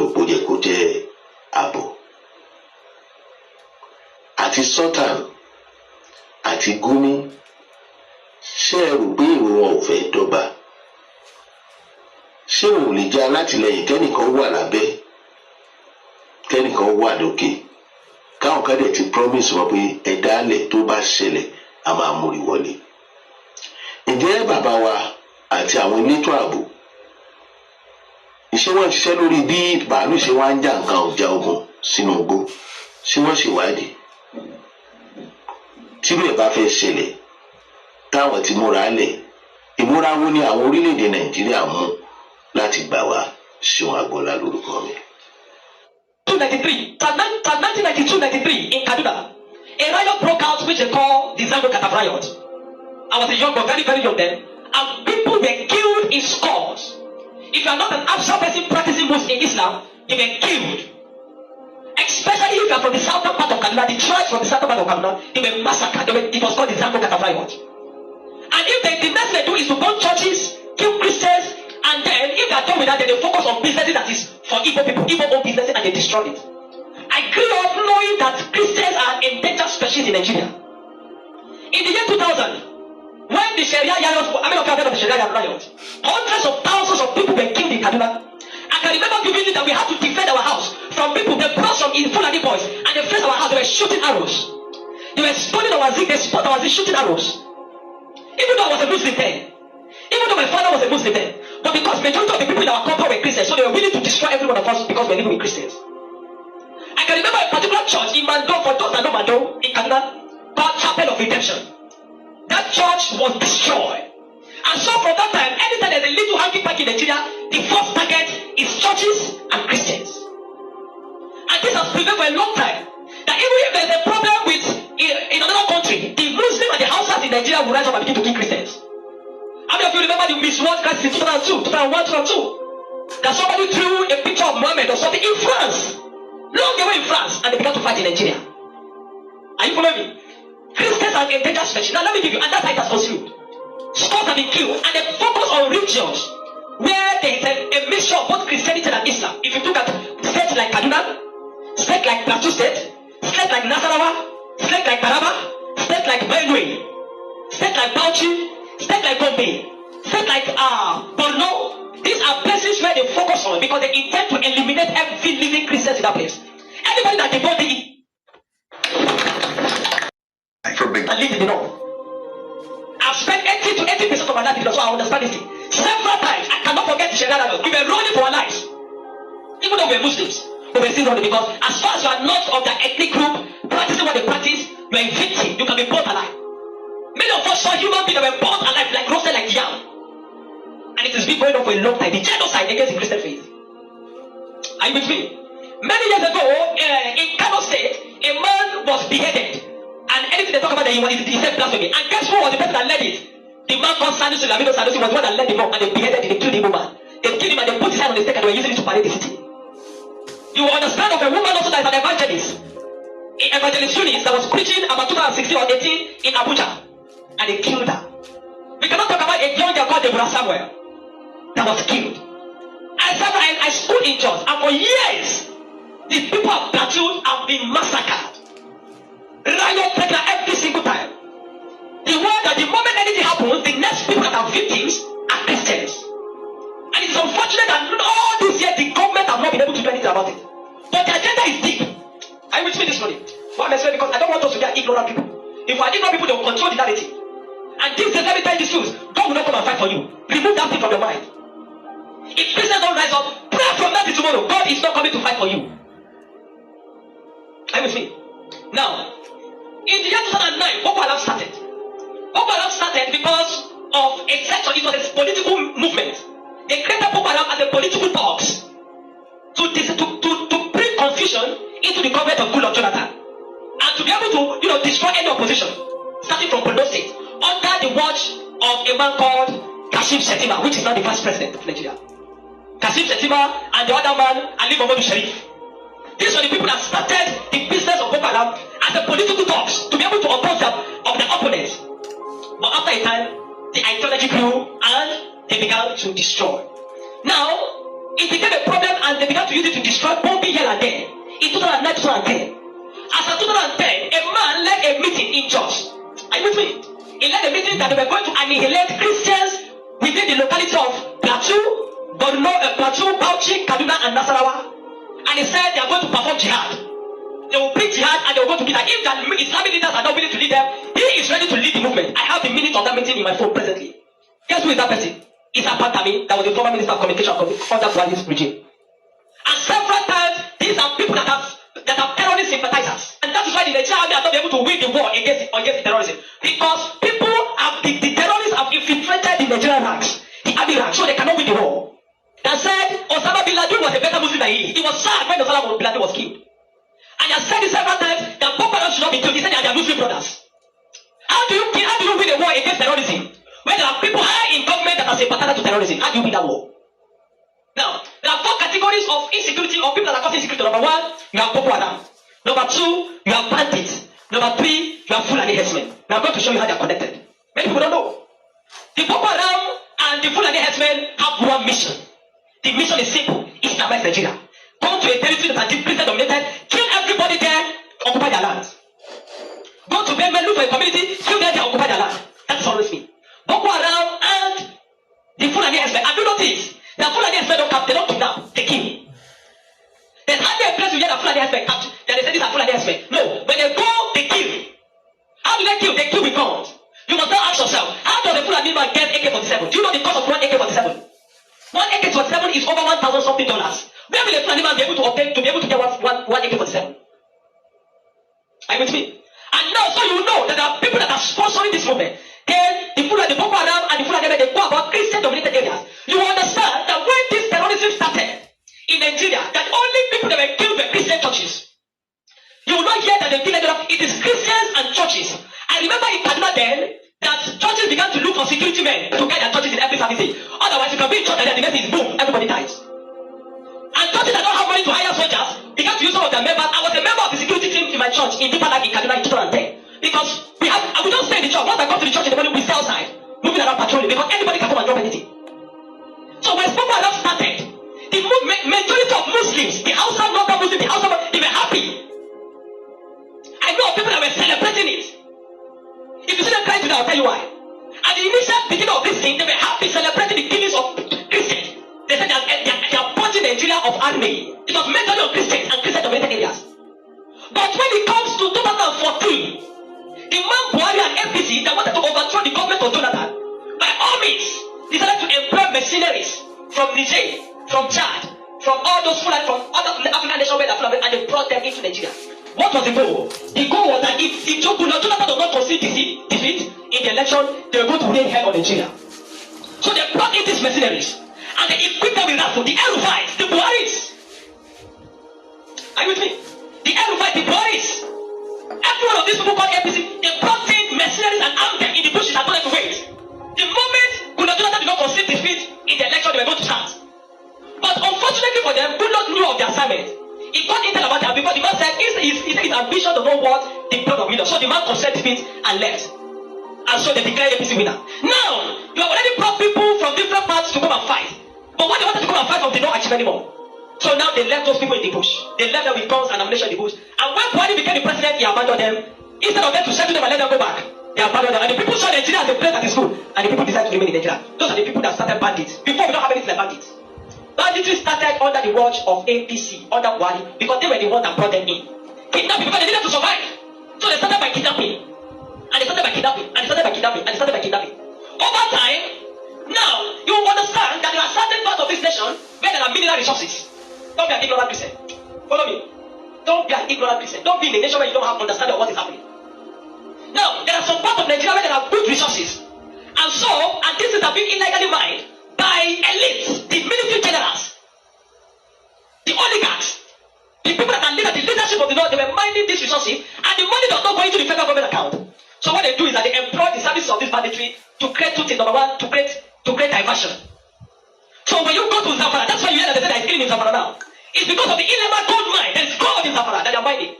rò pé ó yẹ kó jẹ́ ààbò. Àti Sultan àti Gumi, ṣé ẹ rò pé èrò wọn ò fẹ́ dọ́gba? Ṣé wọn ò lè jẹ́ alátìlẹyìn kẹ́nìkan wà lábẹ́ kẹ́nìkan wà lókè, káwọn kan dẹ̀ ti promise wọn pé ẹ̀dá alẹ̀ tó bá ṣẹlẹ̀ a máa múri wọlé? Ǹjẹ́ bàbá wa àti àwọn elétò ààbò ṣé wọ́n ṣiṣẹ́ lórí bí bàálù ṣe wá ń jà nǹkan ọjà ogun sínú igbó? Ṣé wọ́n ṣèwádìí? Tí bẹ́ẹ̀ bá fẹ́ ṣẹlẹ̀ táwọn ti múra lẹ̀, ìmúra wo ni àwọn orílẹ̀-èdè Nàìjíríà mú láti gbà wá? Ṣeun Agboola lórúkọ mi. 1992-93 in Kaduna, a riot broke out which they call the Zango Kataf riot. I was a young boy, very, very young then, and people were killed in scores. If you are not an Afsa person practicing Muslim in Islam, you were killed. Especially if you are from the southern part of Kaduna, the tribes from the southern part of Kaduna, they were massacred. It was called the Zango Kataf riot. And if the next they do is to burn churches, kill Christians, and then if they are done with that, then they focus on businesses that is for Igbo people, Igbo-owned businesses, and they destroy it. I grew up knowing that Christians are endangered species in Nigeria. In the year 2000, when the Sharia riot, hundreds of thousands of people were killed in Kaduna. I can remember vividly that we had to defend our house from people. They brought some Fulani boys and they faced our house. They were shooting arrows. They were spotting our zinc. They spotted our zinc shooting arrows. Even though I was a Muslim then, even though my father was a Muslim then, but because majority of the people in our compound were Christians, so they were willing to destroy every one of us because we were living with Christians. I can remember a particular church in Mando, for those that know Mando, in Kaduna, called Chapel of Redemption. That church was destroyed. And so from that time, anytime there's a little hanky pack in Nigeria, the first target is churches and Christians. And this has prevailed for a long time. That even if there's a problem with in another country, the Muslim and the Hausas in Nigeria will rise up and begin to kill Christians. How many of you remember the Miss World crisis in 2002, 2001, 2002? That somebody drew a picture of Muhammad or something in France, long away in France, and they began to fight in Nigeria. Are you following me? Christians are endangered species. Now let me give you, and that's how it has consumed. Scores have been killed, and they focus on regions where there is a mixture of both Christianity and Islam. If you look at states like Kaduna, states like Plateau State, states like Nasarawa, states like Taraba, states like Benue, states like Bauchi, states like Gombe, states like Borno. These are places where they focus on because they intend to eliminate every living Christian in that place. Anybody that they don't and live in the north. I've spent 80 to 80% of my life in the north, so I understand this thing. Several times, I cannot forget the Sharia law. We were running for our lives. Even though we were Muslims, we were still running because as far as you are not of the ethnic group practicing what they practice, you are a victim. You can be born alive. Many of us saw human beings that were born alive, like roasted like yam. And it has been going on for a long time. The genocide against the Christian faith. Are you with me? Many years ago, in Kano State, a man was beheaded. And anything they talk about, he said blasphemy. And guess who was the person that led it? The man called Sanusi Lamido Sanusi was the one that led the mob, and they beheaded him, they killed the woman. They killed him and they put his hand on the stake and they were using it to parade the city. You will understand of a woman also that is an evangelist. An evangelist Eunice that was preaching about 2016 or 18 in Abuja. And they killed her. We cannot talk about a young girl called Deborah Samuel that was killed. I stood in church, and for years, the people of Plateau have been massacred. Riot pregnant every single time. The word that the moment anything happens, the next people that are victims are Christians. And it is unfortunate that all this year the government have not been able to do anything about it. But the agenda is deep. Are you with me this morning? Why am I saying? Because I don't want us to be ignorant people. If we are ignorant people, they will control the narrative. And this days, let me tell you this truth. God will not come and fight for you. Remove that thing from your mind. If Christians don't rise up, pray from that to tomorrow. God is not coming to fight for you. Are you with me? Now, in the year 2009, Boko Haram started. Boko Haram started because of a section, it was a political movement. They created Boko Haram as a political box to bring confusion into the government of Goodluck Jonathan. And to be able to, destroy any opposition, starting from Borno State, under the watch of a man called Kashim Shettima, which is now the vice president of Nigeria. Kashim Shettima and the other man, Ali Mohammed Sharif. These were the people that started the business of Boko Haram as a political talks to be able to oppose them of their opponents. But after a time, the ideology grew and they began to destroy. Now, it became a problem and they began to use it to destroy bombing here and there. In 2009, 2010. As of 2010, a man led a meeting in church. Are you with me? He led a meeting that they were going to annihilate Christians within the locality of Plateau, Bauchi, Kaduna, and Nasarawa. And he said they are going to perform jihad. They will preach jihad and they will go to Peter. If the Islamic leaders are not willing to lead them, he is ready to lead the movement. I have the minute of that meeting in my phone presently. Guess who is that person? It's a Pantami that was the former minister of communication under Fulani's regime. And several times, these are people that have terrorist sympathizers. And that is why the Nigerian army are not able to win the war against terrorism. Because people have, the terrorists have infiltrated the Nigerian ranks, the army ranks, so they cannot win the war. They said Osama bin Laden was a better Muslim than he. He was sad when Osama bin Laden was killed. And he has said it several times that Boko Haram should not be killed. He said they are Muslim brothers. How do you win a war against terrorism? When there are people high in government that are sympathizers to terrorism, how do you win that war? Now, there are 4 categories of insecurity or people that are causing insecurity. Number 1, you have Boko Haram. Number 2, you have bandits. Number 3, you have Fulani herdsmen. Now I'm going to show you how they are connected. Many people don't know. The Boko Haram and the Fulani herdsmen have one mission. The mission is simple: Islamize Nigeria. Come to a territory that is Christian dominated, kill everybody there, occupy their land. Go to Benin, look for a community, kill them there, occupy their land. That is always me. Boko Haram and the Fulani herdsmen. Have you noticed? The Fulani herdsmen they don't kidnap, they kill. There's hardly a place you hear the Fulani herdsmen capture. Then they say these are Fulani herdsmen. No, when they go, they kill. How do they kill? They kill with guns. You must now ask yourself, how does the Fulani man get AK-47? Do you know the cost of one AK-47? One AK-47 is over $1,000 something. Where will a Fulani man be able to obtain to be able to get one AK-47? Are you with me? And now, so you know that there are people that are sponsoring this movement. Then the Boko Haram and the Fulani men, they go about Christian-dominated areas. You understand that when this terrorism started in Nigeria, that only people that were killed were Christian churches. You will not hear that they kill anyone. It is Christians and churches. I remember in Kaduna then that churches began to look for security men to guide their churches in every service. Otherwise, you can be in church and then the next is boom, everybody dies. And churches that don't have money to hire soldiers began to use some of their members. I was a member of the security team in my church in Deeper Life in Kaduna in 2010. Because we don't stay in the church. Once I come to the church in the morning, we stay outside, moving around patrolling, because anybody can come and drop anything. So when Boko Haram started, the majority of Muslims, the Hausa, northern Muslims, the Hausa, they were happy. I know people that were celebrating it. If you see them crying today, I'll tell you why. At the initial beginning of this thing, they were happy celebrating the killings of Christians. They said they are purging Nigeria of army. It was mainly on Christians and Christian-dominated areas. But when it comes to 2014, the man Buhari and APC that wanted to overthrow the government of Jonathan, by all means, decided to employ mercenaries from Niger, from Chad, from all those Fulani, from other African nations where they're from, and they brought them into Nigeria. What was the goal? The goal was that if Jonathan does not concede defeat in the election, they were going to rain hell on Nigeria. So they brought in these mercenaries and they equipped them with rifles, the L5s, the Buharis. Are you with me? The L5, the Buharis. Every one of these people called APC, they brought in mercenaries and armed them in the bushes and told them to wait. The moment Jonathan did not concede defeat in the election, they were going to start. But unfortunately for them, Goodluck knew of the assignment. He got intel about that because the man said his ambition does not want the blood of millions. So the man conceded defeat and left. And so they declared APC winner. Now, you have already brought people from different parts to come and fight. But what they wanted to come and fight from, they don't achieve anymore. So now they left those people in the bush. They left them with guns and ammunition in the bush. And when Buhari became the president, he abandoned them. Instead of them to settle them and let them go back, they abandoned them. And the people saw Nigeria as a place that is good. And the people decided to remain in Nigeria. Those are the people that started bandits. Before, we don't have anything like bandits. Banditry started under the watch of APC, under Buhari, because they were the ones that brought them in. Kidnapping, because they needed to survive. So they started by kidnapping. And they started by kidnapping. And they started by kidnapping. And they started by kidnapping. Over time, now, you understand that there are certain parts of this nation where there are mineral resources. Don't be an ignorant Christian. Follow me. Don't be an ignorant Christian. Don't be in a nation where you don't have understanding of what is happening. Now, there are some parts of Nigeria where there are good resources. And these things are being illegally mined by elites, the military generals, the oligarchs, the people that are leaders, the leadership of the North. They were mining these resources, and the money does not go into the federal government account. So what they do is that they employ the services of this banditry to create two things. Number one, to create diversion. So when you go to Zamfara, that's why you hear that they say there is killing in Zamfara now. It's because of the illegal gold mine. There is gold in Zamfara that they are mining.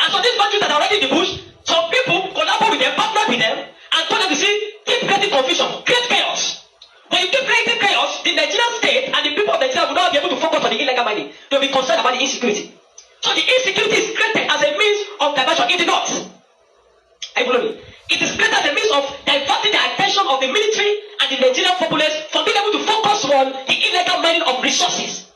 And so these bandits that are already in the bush, some people collaborate with them, partner with them, and told them to see, keep creating confusion, create chaos. When you keep creating chaos, the Nigerian state and the people of Nigeria will not be able to focus on the illegal mining. They will be concerned about the insecurity. So the insecurity is created as a means of diversion in the north. It is created as a means of diverting the attention of the military and the Nigerian populace from being able to focus on the illegal mining of resources.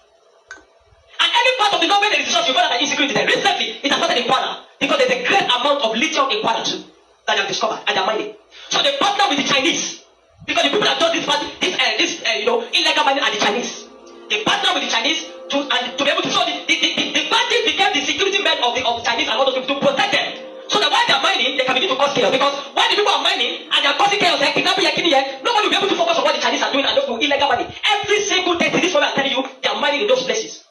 And any part of the north where there is resource, you find that insecurity there. Recently, it has started in Kwara because there's a great amount of lithium in Kwara too that they have discovered and they're mining. So they partner with the Chinese because the people that do this illegal mining are the Chinese. They partner with the Chinese to be able to show the bandits became the security men of the Chinese and all those people to protect them. So that while they're mining, they can begin to cause chaos. Because while the people are mining and they're causing chaos, they're kidnapping, nobody will be able to focus on what the Chinese are doing and those illegal mining. Every single day, this one I'm telling you, they are mining in those places.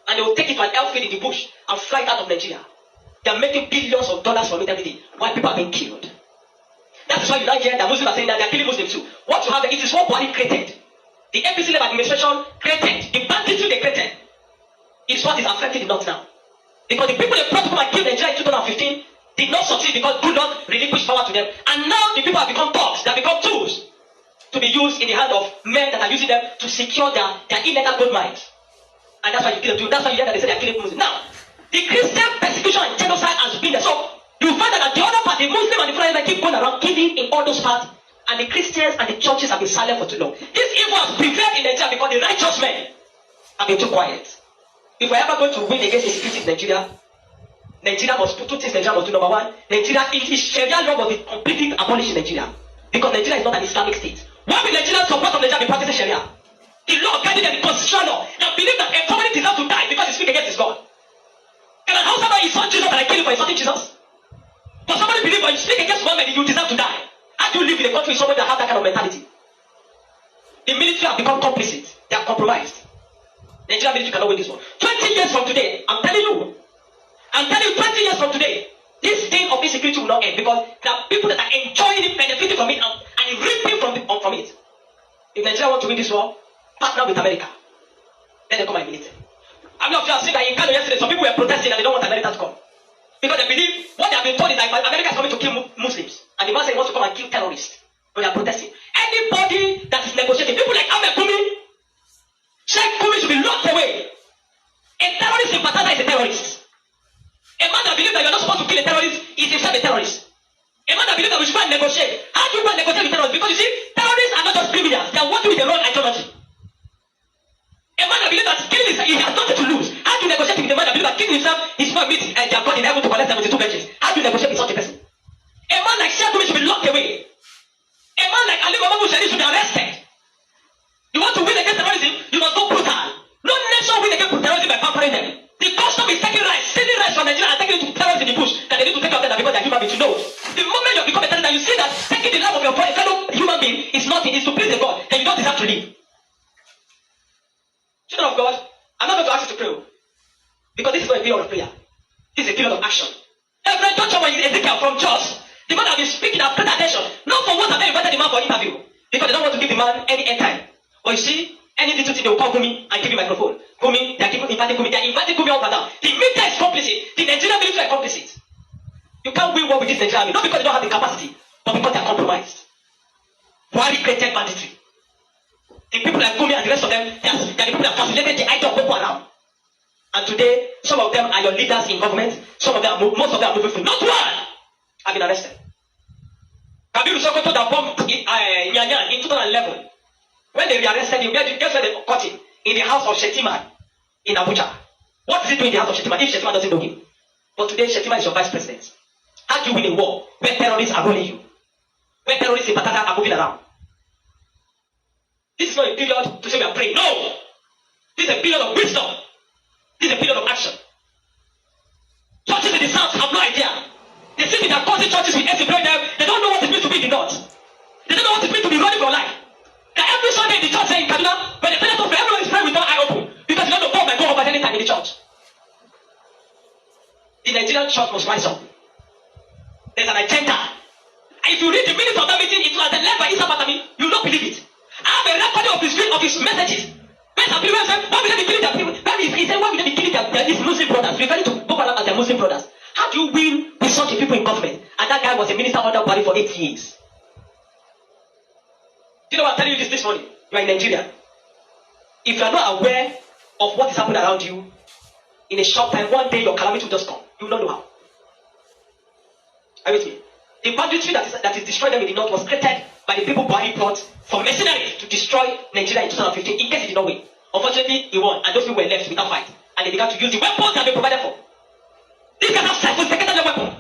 And they will take it to an airfield in the bush and fly it out of Nigeria. They are making billions of dollars from it every day. While people are being killed. That's why you now hear that Muslims are saying that they are killing Muslims too. What you have, it is what Buhari created. The APC level administration created. The banditry they created. It's what is affecting the north now. Because the people they brought to come and kill Nigeria in 2015 did not succeed because good Lord relinquished power to them. And now the people have become thugs. They have become tools to be used in the hand of men that are using them to secure their illegal gold mines. And that's why you kill them too. That's why you hear that they say they are killing Muslims. Now, the Christian persecution and genocide has been there. So you find that the other part, the Muslim and the Fulani keep going around killing in all those parts. And the Christians and the churches have been silent for too long. This evil has prevailed in Nigeria because the righteous men have been too quiet. If we're ever going to win against insecurity in Nigeria, Nigeria must do two things. Nigeria must do. Number one, Nigeria, Sharia law must be completely abolished in Nigeria. Because Nigeria is not an Islamic state. Why will Nigerians support of Nigeria be practicing Sharia? The law guiding them, the constitutional law, that believe that somebody deserves to die because he speaks against his God. And how somebody insult Jesus and I kill him for insulting Jesus? But somebody believe when you speak against Muhammad, you deserve to die. How do you live in a country with somebody that has that kind of mentality? The military have become complicit. They are compromised. Nigerian military cannot win this one. 20 years from today, I'm telling you, 20 years from today, this thing of insecurity will not end because there are people that are enjoying it, benefiting from it, and reaping from it. If Nigeria want to win this war, partner with America. Let them come and military. I'm not sure I've seen that in Kano yesterday, some people were protesting and they don't want America to come. Because they believe what they have been told is that America is coming to kill Muslims. And the man said he wants to come and kill terrorists. But they are protesting. Anybody that is negotiating, people like Ahmed Kumi, Sheikh Kumi should be locked away. A terrorist sympathizer is a terrorist. A man that believes that you're not supposed to kill a terrorist is himself a terrorist. A man that believes that we should go and negotiate. How do you go and negotiate with terrorists? Because you see, terrorists are not just criminals. They are working with their own ideology. A man that believes that killing is, he has nothing to lose. How do you negotiate with a man that believes that killing himself is not meet their God in heaven to collect 72 virgins? How do you negotiate with such a person? A man like Sheikh Kumi should be locked away. A man like Ali Muhammad Bushari should be arrested. You want to win against terrorism, you must go brutal. No nation win against terrorism by pampering them. The custom is taking rights, stealing rights from Nigeria and taking it to terrorists in the bush that they need to take out them because they are human beings. You know, the moment you become a terrorist and you see that taking the life of your fellow human being is nothing, is to please the God, then you don't deserve to live. Children of God, I'm not going to ask you to pray because this is not a period of prayer. This is a period of action. Every Dr. Ezekiel from Jos, the man that has been speaking has paid attention. Not for what have they invited the man for interview because they don't want to give the man any airtime. But you see, any little thing they will call Kumi and give him microphone. Kumi, they are inviting Kumi. They are inviting Kumi up and down. The media is complicit. The Nigerian military are complicit. You can't win war with this Nigerian army, not because they don't have the capacity, but because they are compromised. Buhari created banditry. The people like Kumi and the rest of them, they are the people that facilitated the idea of Boko Haram. And today, some of them are your leaders in government. Some of them, most of them are moving free. Not one have been arrested. Kabiru Sokoto that bombed Nyanyan in 2011. When they rearrested him, guess where they caught him? In the house of Shetima in Abuja. What is he doing in the house of Shetima if Shetima doesn't know him? But today, Shetima is your vice president. How do you win a war where terrorists are rolling you? Where terrorists in Patata are moving around? This is not a period to say we are praying. No! This is a period of wisdom. This is a period of action. Churches in the south have no idea. They see they are causing churches with empty them. They don't know what it means to be in the north. They don't know what it means to be running for life. That every Sunday in the church in Kaduna, when the senator for everyone is praying with one eye open, because you don't know God might go up at any time in the church. The Nigerian church must rise up. There's an agenda. And if you read the minutes of that meeting, it was led by Isa Batami, you will not believe it. I have a recording of his messages. When some people say, why will they be killing their people? He said, why will they be killing these Muslim brothers? Referring to Boko Haram as their Muslim brothers. How do you win with such people in government? And that guy was a minister under Buhari for 8 years. Do you know what I'm telling you this morning? You are in Nigeria. If you are not aware of what is happening around you, in a short time, one day your calamity will just come. You will not know how. Are you with me? The banditry that is destroying them in the north was created by the people Buhari brought for mercenaries to destroy Nigeria in 2015. In case it did not win. Unfortunately, he won, and those people were left without fight. And they began to use the weapons that they provided for. These guys have sophisticated weapons.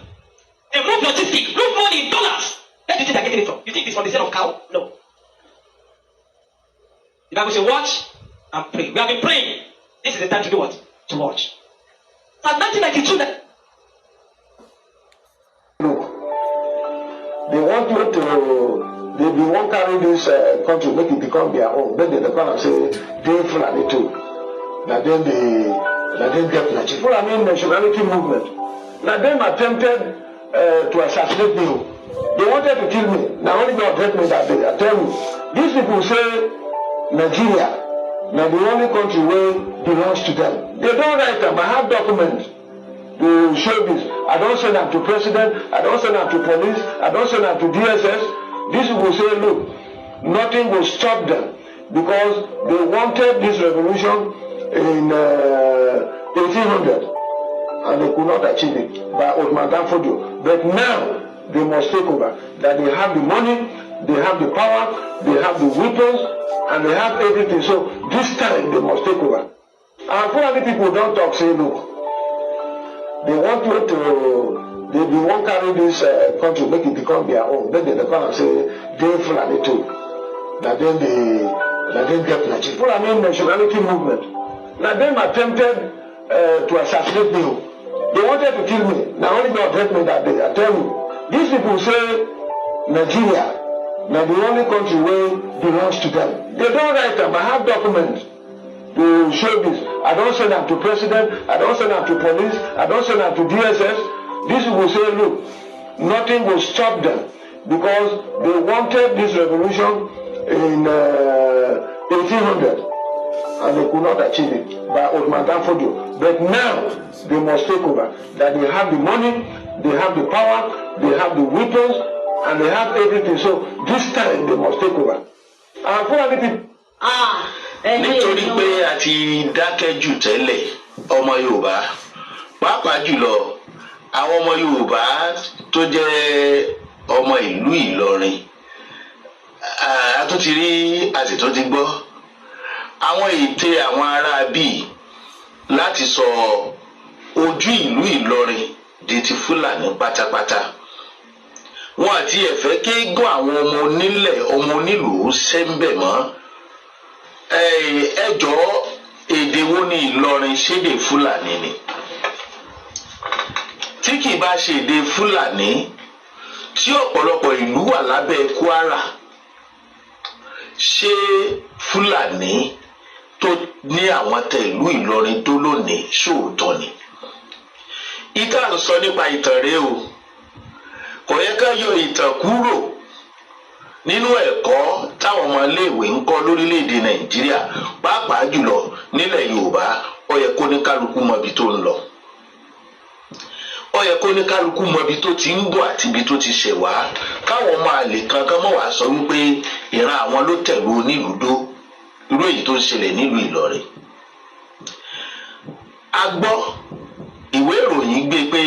They move logistics, move money in dollars. Where do you think they're getting it from? You think it's from the sale of cow? No. The Bible says, watch and pray. We have been praying. This is the time to do what? To watch. So 1992, they want you to, they won't carry this country, make it become their own. Then they come and say, they Fulani too. Now then they get Nachi. Fulani nationality movement. Now them attempted to assassinate me. They wanted to kill me. Now only God helped me that day. I tell you, these people say Nigeria, now the only country where belongs to them. They don't write them. I have documents to show this. I don't send them to president. I don't send them to police. I don't send them to DSS. These people say, look, nothing will stop them because they wanted this revolution in 1800 and they could not achieve it by Osman Danfodio. But now they must take over. That they have the money, they have the power, they have the weapons, and they have everything. So this time they must take over. And Fulani people don't talk, say, look, they want you to, they won't carry this country, make it become their own. Then they come and say, they Fulani too. Now then they get Nachi. Fulani nationality movement. Now them attempted to assassinate me. They wanted to kill me. Now only God helped me that day. I tell you, these people say Nigeria, now the only country where belongs to them. They don't write them. I have documents to show this. I don't send them to president. I don't send them to police. I don't send them to DSS. These people say, look, nothing will stop them because they wanted this revolution in 1800 and they could not achieve it by Osman Danfodio. But now they must take over. That they have the money, they have the power, they have the weapons, and they have everything. So this time they must take over. And Fulani people. Nítorí pé a ti dákẹ́ jù tẹ́lẹ̀ ọmọ Yorùbá pàápàá jùlọ àwọn ọmọ Yorùbá tó jẹ́ ọmọ ìlú Ìlọrin a tún ti rí a sì tún ti gbọ́ àwọn ète àwọn ará bíi láti sọ ojú ìlú Ìlọrin di ti Fúlàní pátápátá wọn àti ẹ̀fẹ́ kéégún àwọn ọmọ onílẹ̀ ọmọ onílùú sẹ́ńbẹ̀ mọ́ ẹjọ́ èdè wo ni Ìlọrin ṣédè Fúlàní ni tí kì bá ṣe èdè Fúlàní tí ọ̀pọ̀lọpọ̀ ìlú wà lábẹ́ Kwara ṣé Fúlàní tó ní àwọn tẹ ìlú Ìlọrin tó lónìí ṣòótọ́ ni ìtàn sọ nípa ìtàn rèé o kò yẹ ká yọ ìtàn kúrò nínú ẹ̀kọ́ táwọn ọmọ iléèwé ń kọ́ lórílẹ̀‐èdè Nàìjíríà pàápàá jùlọ nílẹ̀ Yorùbá ó yẹ kó ní kálukú mọ ibi tó ń lọ ó yẹ kó ní kálukú mọ ibi tó ti ń bọ̀ àti ibi tó ti ṣẹ̀ wá káwọn ọmọ àlè kankan mọ̀ wá sọ wípé ìran àwọn ló tẹ̀lú onílùú dó irú èyí tó ń ṣẹlẹ̀ nílùú Ìlọrin a gbọ́ ìwé ìròyìn gbé pé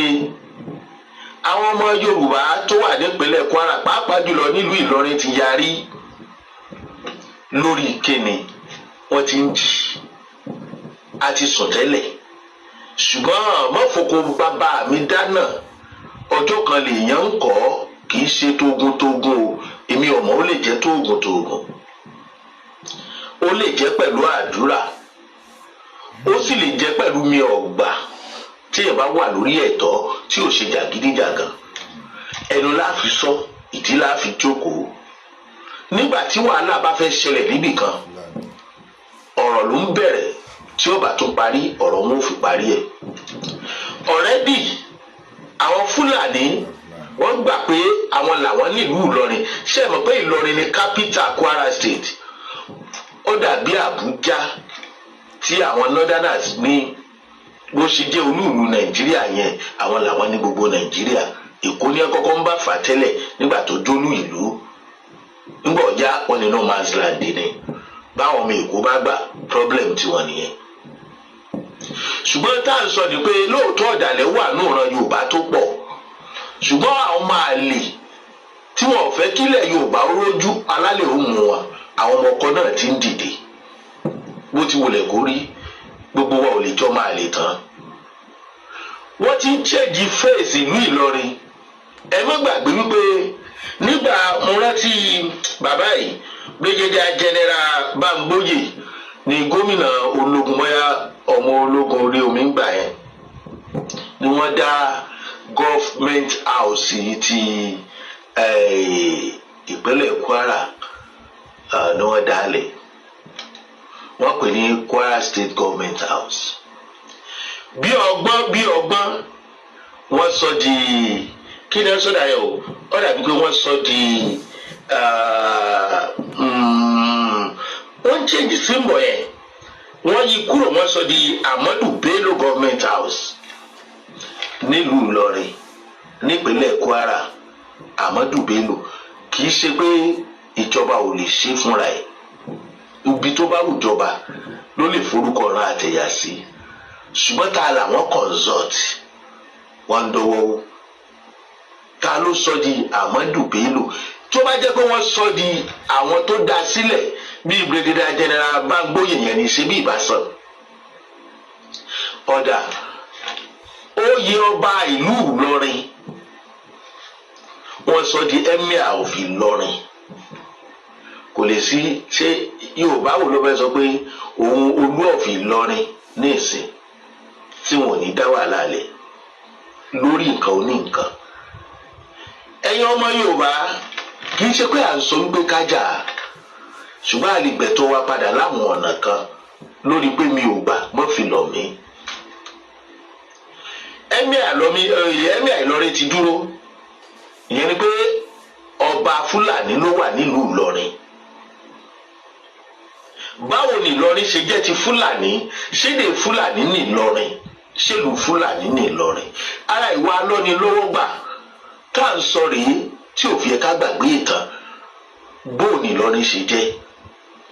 àwọn ọmọ Yorùbá tó wà nípínlẹ̀ Kwara pàápàá jùlọ nílùú Ìlọrin ti yarí lórí kíni wọ́n ti ń jí a ti sùn tẹ́lẹ̀ ṣùgbọ́n mọ́fòkò bàbá mi dáná ọjọ́ kan lèèyàn ń kọ́ kì í ṣe tógun o èmi ọmọ ó lè jẹ́ tógun ó lè jẹ́ pẹ̀lú àdúrà ó sì lè jẹ́ pẹ̀lú mi ọ̀gbà tí ẹ bá wà lórí ẹ̀tọ́ tí ò ṣe jàgídíjàgan ẹnu la fi sọ ìdí la fi jókòó nígbà tí wàhálà bá fẹ́ ṣẹlẹ̀ níbì kan ọ̀rọ̀ ló ń bẹ̀rẹ̀ tí ó bá tún parí ọ̀rọ̀ wọn ò fi parí ẹ̀ ọ̀rẹ́dì àwọn Fúlàní wọ́n gbà pé àwọn làwọn nílùú Ìlọrin ṣe mọ̀ pé Ìlọrin ni capital Kwara State ó dàbí Àbújá tí àwọn northerners ní bó ṣe jẹ́ olúùlú Nàìjíríà yẹn àwọn làwọn ní gbogbo Nàìjíríà Èkó ní kọ́kọ́ ń bá fà tẹ́lẹ̀ nígbà tó jólú ìlú nígbà ọjà wọn ní no man's land ni báwọn ọmọ Èkó bá gbà problem tiwọn nìyẹn. ṣùgbọ́n tá à ń sọ ni pé lóòótọ́ ọ̀dàlẹ̀ wà ní ìran Yorùbá tó pọ̀ ṣùgbọ́n àwọn máa lè tí wọn ò fẹ́ kílẹ̀ Yorùbá rójú alálẹ̀ ó mú wọn àwọn ọmọ ọkọ náà ti ń dìde bó ti wọlé kó rí gbogbo wa ò lè jọ máa lè tán. wọ́n ti ń ṣèjì fèsì ìlú Ìlọrin ẹ má gbàgbé wípé nígbà mo rántí bàbá yìí Brigadier General Bámgbóyè ni gómìnà ológun mọ́yá ọmọ ológun orí omi ń gbà yẹn ni wọ́n dá government house yìí ti ìpínlẹ̀ Kwara ni wọ́n dálẹ̀ wọ́n pè ní Kwara State Government House. bí ọgbọ́n wọ́n sọ di kí ni wọ́n sọ dà yẹ o ó dàbí pé wọ́n sọ di wọ́n change symbol yẹn wọ́n yí kúrò wọ́n sọ di Ahmadu Bello Government House nílùú Ìlọrin nípínlẹ̀ Kwara. Ahmadu Bello kì í ṣe pé ìjọba ò lè ṣe fúnra ẹ̀ ibi tó bá wù jọba ló lè forúkọ rán àtẹ̀yà sí ṣùgbọ́n ta làwọn consult wọ́n ń dọwọ́ ta ló sọ di Ahmadu Bello tó bá jẹ́ pé wọ́n sọ di àwọn tó dá sílẹ̀ bíi Brigadier General Bámgbóyè yẹn ní ṣe bí ìbásàn ọ̀dà oyè ọba ìlú Ìlọrin wọ́n sọ di Emir of Ìlọrin kò lè sí ṣé Yorùbá wo ló fẹ́ sọ pé òun Olú of Ìlọrin ní ìsìn tí wọn ò ní dá wàhálà lẹ̀ lórí nǹkan oní nǹkan. ẹ̀yin ọmọ Yorùbá kì í ṣe pé à ń sọ wípé kájà ṣùgbọ́n àlìgbẹ̀tọ́ wa padà láwọn ọ̀nà kan lórí pé mi ò gbà mọ́ fi lọ̀ mí. Emir Ìlọrin ti dúró ìyẹn ni pé ọba Fúlàní ló wà nílùú Ìlọrin. báwo ni Ìlọrin ṣe jẹ́ ti Fúlàní ṣédè Fúlàní ní Ìlọrin ṣèlú Fúlàní ní Ìlọrin ara ìwà alọ́nilọ́wọ́gbà tá à ń sọ rèé tí ò fi ẹ̀ka gbàgbé ìtàn bóò ní Ìlọrin ṣe jẹ́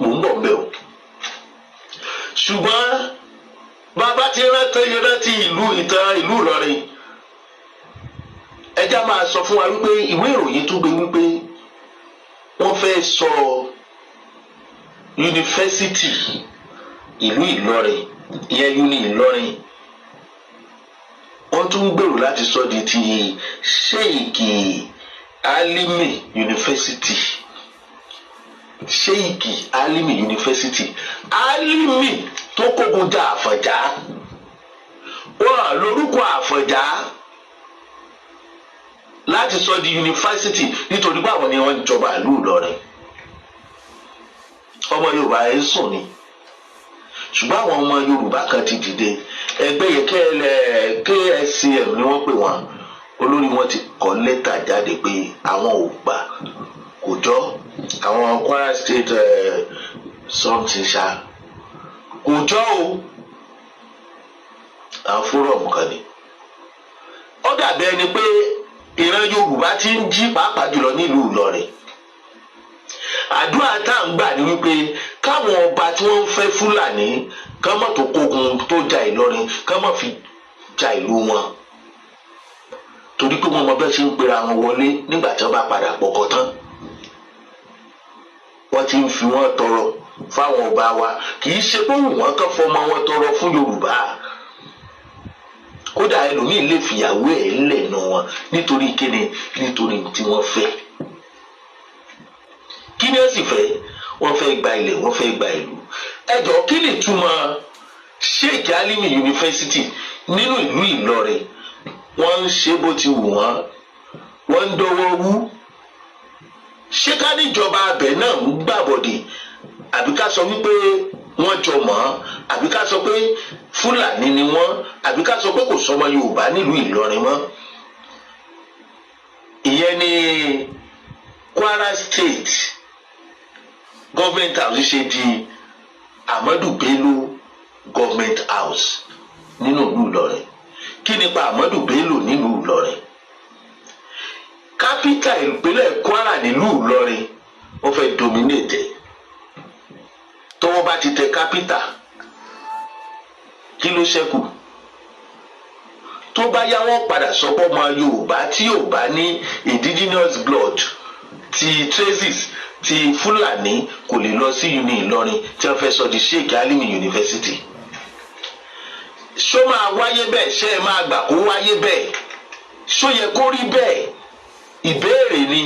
mò ń bọ̀ mbẹ́ o. ṣùgbọ́n bàbá ti rántí ìtàn ìlú Ìlọrin ẹjá máa sọ fún wa wípé ìwé ìròyìn tún gbé wípé wọ́n fẹ́ sọ yunifásitì ìlú Ìlọrin ìyẹn uni Ìlọrin wọ́n tún gbèrò láti sọ di ti Sheikh Alimi University Sheikh Alimi University Alimi tó kógun jà Àfọ̀njá wọ́n lórúkọ Àfọ̀njá láti sọ di yunifásitì nítorí báwọn ni wọ́n jọba ìlú Ìlọrin ọmọ Yorùbá ẹ̀ sùn ni ṣùgbọ́n àwọn ọmọ Yorùbá kan ti dìde ẹgbẹ́ yẹn KSCM ni wọ́n pè wọ́n olórí wọn ti kọ lẹ́tà jáde pé àwọn ò gbà kò jọ àwọn Kwara State something ṣá kò jọ o àwọn fórọ̀mù kan ni ó dàbí ẹni pé ìran Yorùbá ti ń jí pàápàá jùlọ nílùú Ìlọrin àdúrà tá à ń gbà ní wípé káwọn ọba tí wọ́n ń fẹ́ Fúlàní kán mọ̀ tó kógun tó ja Ìlọrin kán mọ̀ fi ja ìlú wọn torí pé wọn mọ bẹ́ẹ̀ ṣe ń pera wọn wọlé nígbà tí wọ́n bá padà pọkọ tán wọ́n ti ń fi wọ́n tọrọ fáwọn ọba wa kì í ṣe pé wọ́n kàn fọmọ wọn tọrọ fún Yorùbá kódà ẹlòmíín lè fìyàwó ẹ̀ ńlẹ̀ nù wọn nítorí kíni nítorí tí wọ́n fẹ́ kí ni ó sì fẹ́ wọ́n fẹ́ gba ilẹ̀ wọ́n fẹ́ gba ìlú ẹjọ́ kí ni túmọ̀ Sheikh Alimi University nínú ìlú Ìlọrin wọ́n ń ṣe bó ti wù wọ́n ń dọwọ́ wú ṣé ká níjọba abẹ náà ń gbàbọ̀dè àbí ká sọ wípé wọ́n jọ mọ́ àbí ká sọ pé Fúlàní ni wọ́n àbí ká sọ pé kò sọmọ Yorùbá nílùú Ìlọrin mọ́ ìyẹn ni Kwara State Government House ṣe di Ahmadu Bello Government House nínú ìlú Ìlọrin kí nípa Ahmadu Bello nílùú Ìlọrin kápítà ìpínlẹ̀ Kwara nílùú Ìlọrin wọ́n fẹ́ dominate wọ́n bá ti tẹ kápítà kí ló ṣẹ́kù tó bá yá wọ́n padà sọ pé ọmọ Yorùbá tí Yorùbá ní indigenous blood ti traces ti Fulani kò lè lọ sí uni Ìlọrin tí wọ́n fẹ́ sọ di Sheikh Alimi University. Ṣó máa wáyé bẹ́ẹ̀ ṣé ẹ máa gbà kó wáyé bẹ́ẹ̀ ṣó yẹ kó rí bẹ́ẹ̀ ìbéèrè ni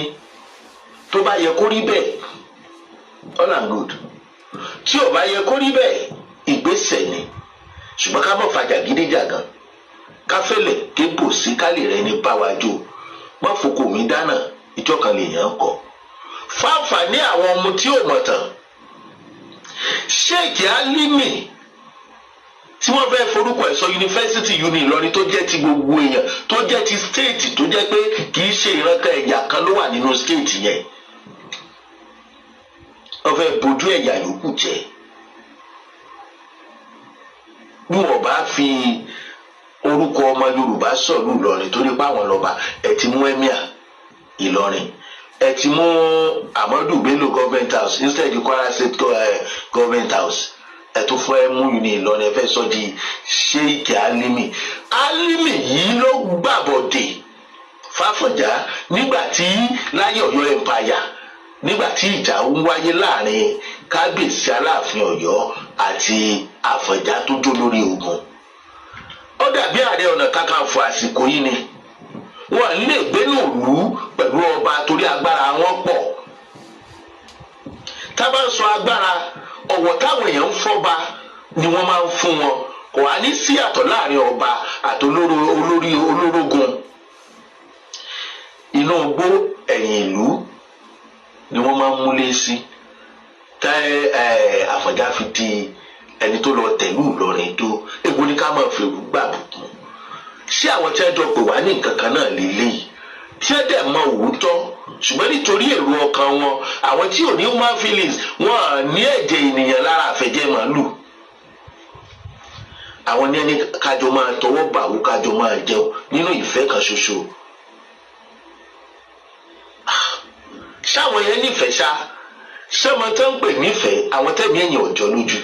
tó bá yẹ kó rí bẹ́ẹ̀ all and good tí ò bá yẹ kó rí bẹ́ẹ̀ ìgbésẹ̀ ni ṣùgbọ́n ká mọ̀ fàjà gídíjàgan ká fẹ́lẹ̀ kébò sí kálí rẹ ní báwájú wọ́n fòkò mí dáná ìjọ kan lè yàn kọ́ fáǹfààní àwọn ọmọ tí ò mọ̀ tán Sheikh Alimi tí wọ́n fẹ́ forúkọ ẹ̀ sọ yunifásitì uni Ìlọrin tó jẹ́ ti gbogbo èèyàn tó jẹ́ ti stéètì tó jẹ́ pé kì í ṣe ìrankan ẹ̀yà kan ló wà nínú stéètì yẹn wọ́n fẹ́ bójú ẹ̀yà yòókù jẹ́ bí wọ́n bá fi orúkọ ọmọ Yorùbá sọ̀lú Ìlọrin torí pé àwọn lọ́ba ẹ̀ ti mú emir Ìlọrin ẹ̀ ti mú Amadu Bello government house instead Kwara State government house ẹ̀ tó fẹ́ mú uni Ìlọrin ẹ̀ fẹ́ sọ di Sheikh Alimi yìí ló gbàbọ̀dè Fáfọ̀njá nígbà tí láyé Ọ̀yọ́ empire nígbà tí ìjà ń wáyé láàrin kábíyèsí Aláàfin Ọ̀yọ́ àti Àfọ̀njá tó jó lórí ogun ó dàbí Ààrẹ Ọ̀nà Kakanfò àsìkò yìí ni wọ́n lè gbénú ìlú pẹ̀lú ọba torí agbára wọn pọ̀ tá bá ń sọ agbára ọ̀wọ̀ táwọn èèyàn ń fọ́ba ni wọ́n máa ń fún wọn kò wá ní sí àtọ̀ láàrin ọba àti olórógun inú igbó ẹ̀yìn ìlú ni wọ́n máa ń múlé sí tẹ́ Àfọ̀njá fi di ẹni tó lọ tẹ̀lú Ìlọrin tó egbò ní ká máa fèrú gbàbùkún ṣé àwọn tí wọ́n jọ pè wá ní nǹkan kan náà lélẹ́yìí tí wọ́n dẹ̀ mọ òótọ́ ṣùgbọ́n nítorí èrò ọkàn wọn àwọn tí ò ní human feelings wọn à ní ẹ̀jẹ̀ ènìyàn lára àfẹ̀jẹ̀ màálù àwọn ní ẹni kájọ máa tọwọ́ bàwó kájọ máa jẹun nínú ìfẹ́ kan ṣoṣo ṣáwọn yẹn nífẹ̀ẹ́ ṣáwọn tó ń pè nífẹ̀ẹ́ àwọn tẹ̀mí ẹ̀yìn ọ̀jọ́ lójú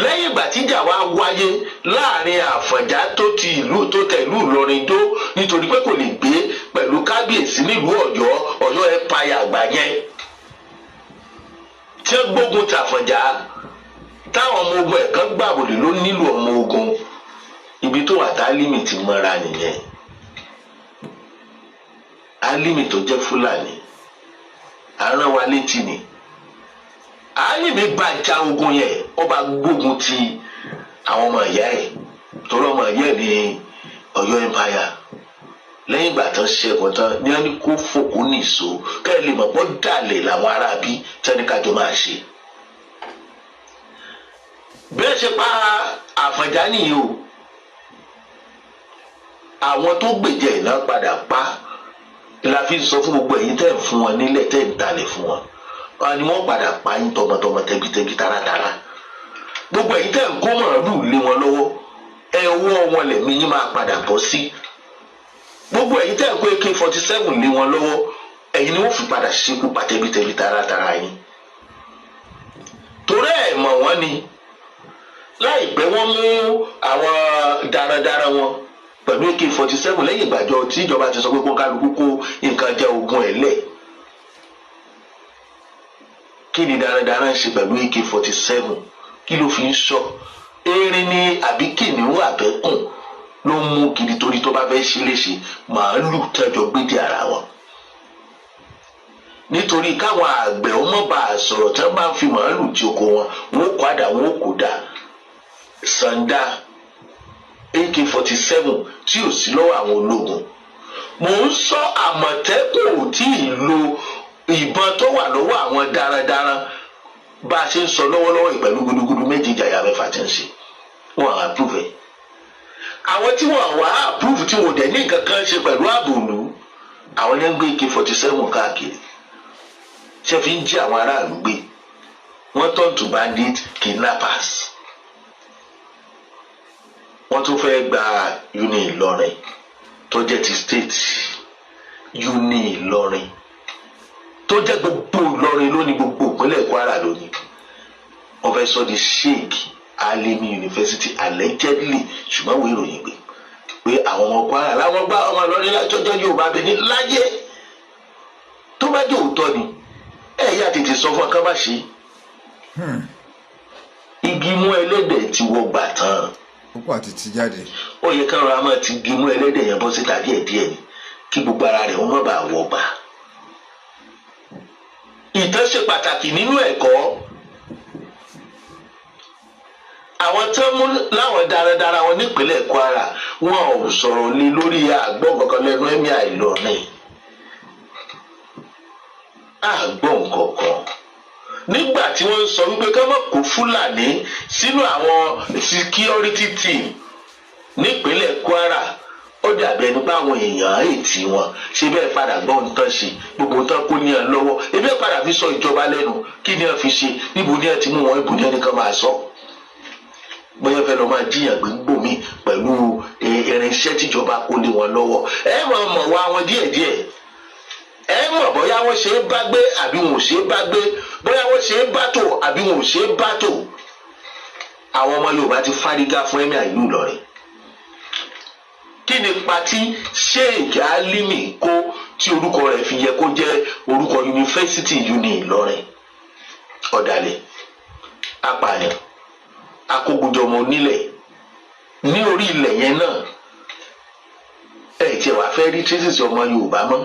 lẹ́yìn ìgbà tíjà wá wáyé láàrin Àfọ̀njá tó tẹ̀lú Ìlọrin tó nítorí pé kò lè gbé pẹ̀lú kábíyèsí nílùú Ọ̀yọ́ empire àgbà yẹn tí wọ́n gbógun ti Àfọ̀njá táwọn ọmọ ogun ẹ̀kan gbàbòdè ló nílò ọmọ ogun ibi tó wà tá Alimi ti mọ́ra nìyẹn Alimi tó jẹ́ Fúlàní àrán wa létí ni Alimi bá ja ogun yẹn ó bá gbógun ti àwọn ọmọ ìyá ẹ̀ torí ọmọ ìyá ẹ̀ ní Ọ̀yọ́ empire lẹ́yìn ìgbà tán ṣẹ́gun tán ní wọ́n ní kó fòkó nìṣó kẹ́ ẹ lè mọ̀ pọ́ dàlẹ̀ làwọn aráabí tẹ́ni kájọ máa ṣe bẹ́ẹ̀ ṣe pa Àfọ̀njá nìyí o àwọn tó gbèjẹ iná padà pa la fi sọ fún gbogbo ẹ̀yin tẹ́ ń fún wọn nílẹ̀ tẹ́ ń talẹ̀ fún wọn wọn ni wọ́n padà pa yín tọmọtọmọ tẹbitẹbi taratara gbogbo ẹ̀yin tẹ́ ń kó màálù lé wọn lọ́wọ́ ẹ̀wọ́ wọn lẹ̀mí yín máa padà bọ́ sí gbogbo ẹ̀yin tẹ́ ń kó AK-47 lé wọn lọ́wọ́ ẹ̀yin ni wọ́n fi padà ṣekú pa tẹbitẹbi taratara yín torí ẹ̀ mọ̀ wọ́n ni láìpẹ́ wọ́n mú àwọn darandaran wọn pẹ̀lú AK-47 lẹ́yìn ìgbàjọ tí ìjọba ti sọ pé kó kálukú kó nǹkan jẹ ogun ẹ̀ lẹ̀ kí ni darandaran ń ṣe pẹ̀lú AK-47 kí ló fi ń sọ erin ní àbí kìnìún àbẹ́kùn ló ń mú kiri torí tó bá fẹ́ ṣe léṣe màálù tẹ́jọ gbédè ara wọn nítorí káwọn àgbẹ̀ ọmọ bá a sọ̀rọ̀ tí wọ́n bá ń fi màálù tí oko wọn wọn kó àdá wọn kó dà sàǹdà AK-47 tí ò sí lọ́wọ́ àwọn ológun mò ń sọ Àmọ̀tẹ́kùn ò tí ì lo ìbọn tó wà lọ́wọ́ àwọn darandaran bá a ṣe ń sọ lọ́wọ́lọ́wọ́ ìpẹ̀lú gudugudu méjì jàyà mẹ́fà tí ń ṣe wọn àpúfù ẹ̀ àwọn tí wọn wà àpúfù tí wọn dẹ̀ ní nǹkan kan ṣe pẹ̀lú àbòlú àwọn yẹn ń gbé AK-47 káàkiri ṣe fi ń jí àwọn aráàlú gbé wọ́n turn to bandit kidnappers wọ́n tún fẹ́ gba uni Ìlọrin tó jẹ́ ti state uni Ìlọrin tó jẹ́ gbogbo Ìlọrin lónìí gbogbo ìpínlẹ̀ Kwara lónìí wọ́n fẹ́ sọ di Sheikh Alimi University allegedly ṣùgbọ́n wo ìròyìn gbé pé àwọn ọmọ Kwara láwọn gbá ọmọ Ìlọrin lájọjọ́ Yorùbá bẹ ní láyé tó bá jẹ́ òótọ́ ni ẹ̀yà tètè sọ fún ọkàn bá ṣe igi mú ẹlẹ́dẹ̀ tí wọ́n gbà tán púpọ̀ àti ti jáde. ó yẹ ká ọ̀rọ̀ àmọ́ ti igi mú ẹlẹ́dẹ̀ yẹn bọ́ síta díẹ̀díẹ̀ ni kí gbogbo ara rẹ̀ wọ́n má bàa wọ̀ gbà. ìtàn ṣe pàtàkì nínú ẹ̀kọ́. àwọn tó mú láwọn darandaran wọn nípínlẹ̀ Kwara wọn ò sọ̀rọ̀ lé lórí àgbọ̀n kankan lẹ́nu ẹ̀mí Ìlọrin àgbọ̀n kankan nígbà tí wọ́n sọ wípé ká má kó Fúlàní sínú àwọn security team nípínlẹ̀ Kwara ó dàbí ẹni pé àwọn èèyàn ètí wọn ṣe bẹ́ẹ̀ padà gbọ́ nǹkan ṣe gbogbo nǹkan kó ní ẹ lọ́wọ́ ebi ẹ padà fi sọ ìjọba lẹ́nu kí ni ẹ fi ṣe níbo ni ẹ ti mú wọn ibo ni ẹnìkan máa sọ bóyá fẹ́ lọ máa jiyàn gbígbó mi pẹ̀lú irinṣẹ́ tíjọba kó lé wọn lọ́wọ́ ẹ mọ̀ wá wọn díẹ̀díẹ̀ ẹ mọ̀ bóyá wọ́n ṣe é bá gbé àbí wọn ò ṣe é bá gbé bóyá wọ́n ṣe é bá tò àbí wọn ò ṣe é bá tò àwọn ọmọ Yorùbá ti fárígá fún ẹ̀mí ìlú Ìlọrin kí ni pati Sheikh Alimi kó tí orúkọ rẹ̀ fi yẹ kó jẹ́ orúkọ yunifásitì uni Ìlọrin ọ̀dàlẹ̀ apààyàn akógunjọmọ onílẹ̀ ní orí ilẹ̀ yẹn náà tí wàá fẹ́ rí traces ọmọ Yorùbá mọ́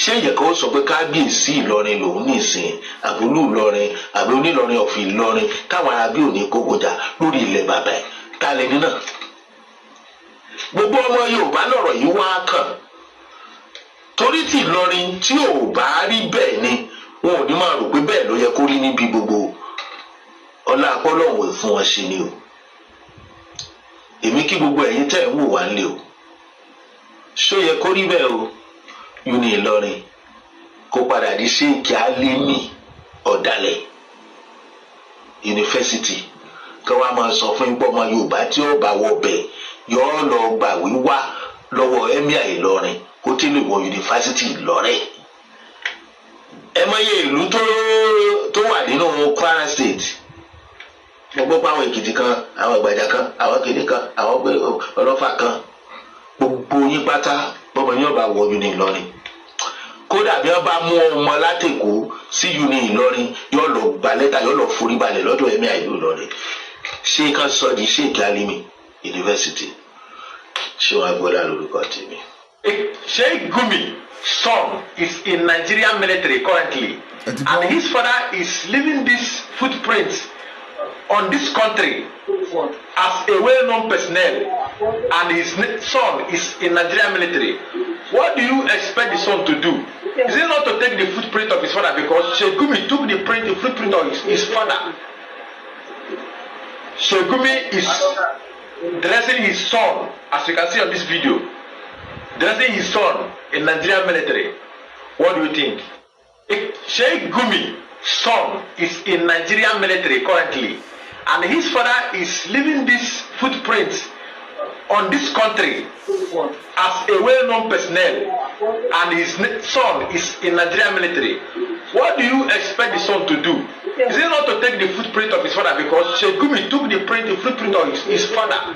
ṣé ìyẹ̀kọ́ sọ pé kábíyèsí Ìlọrin lòun nìsín àbúlù Ìlọrin àbí onílọrin ọ̀fì Ìlọrin káwọn arábí ò ní kókòjà lórí ilẹ̀ bàbá ẹ̀ kálẹ̀ nínà gbogbo ọmọ Yorùbá lọ̀rọ̀ yìí wá kàn torí tí Ìlọrin tí ò bá rí bẹ́ẹ̀ ni wọn ò ní máa rò pé bẹ́ẹ̀ ló yẹ kó rí níbi gbogbo ọlá apọ́lọ́wọ̀ fún wọn ṣe ni o èmi kí gbogbo ẹ̀yin tẹ́ ń wò wá nílé o ṣó yẹ kó rí bẹ́ẹ̀ o uni Ìlọrin kó padà di Sheikh Alimi ọ̀dàlẹ̀ yunifásitì kí wọ́n á máa sọ fún ipò ọmọ Yorùbá tí ó bá wọ bẹ̀ yọ ọ́ lọ gbà wíwá lọ́wọ́ Emir Ìlọrin kó tí lè wọ yunifásitì Ìlọrin ẹ mọ iye ìlú tó wà nínú Kwara State mo gbọ́ pé àwọn Èkìtì kan àwọn Ìgbàjà kan àwọn Kìnní kan àwọn Ọlọ́fà kan gbogbo yín pátá bọ́mọ yín ọba wọ uni Ìlọrin kódà bí wọ́n bá mú ọmọ látẹ̀kọ́ sí uni Ìlọrin yóò lọ gba lẹ́tà yóò lọ forí balẹ̀ lọ́dọ̀ Emir ìlú Ìlọrin ṣé kan sọ di Sheikh Alimi University ṣé wọn gbọ́dọ̀ lórúkọ tèmi. Sheikh Gumi son is in Nigerian military currently and his father is leaving this footprint on this country as a well-known personnel and his son is in Nigerian military. What do you expect the son to do? Is it not to take the footprint of his father because Sheikh Gumi took the footprint of his father? Sheikh Gumi is dressing his son, as you can see on this video, dressing his son in Nigerian military. What do you think? Sheikh Gumi son is in Nigerian military currently and his father is leaving this footprint on this country as a well-known personnel and his son is in Nigerian military. What do you expect the son to do? Is it not to take the footprint of his father because Sheikh Gumi took the footprint of his father?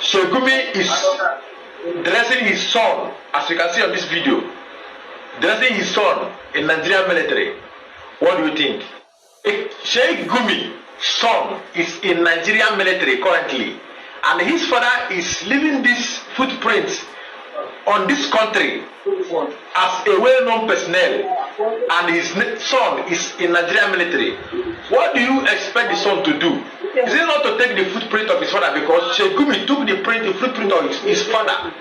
Sheikh Gumi is dressing his son, as you can see on this video, dressing his son in Nigerian military. What do you think? Sheikh Gumi son is in Nigerian military currently and his father is leaving this footprint on this country as a well-known personnel and his son is in Nigerian military. What do you expect the son to do? Is it not to take the footprint of his father because Sheikh Gumi took the footprint of his father?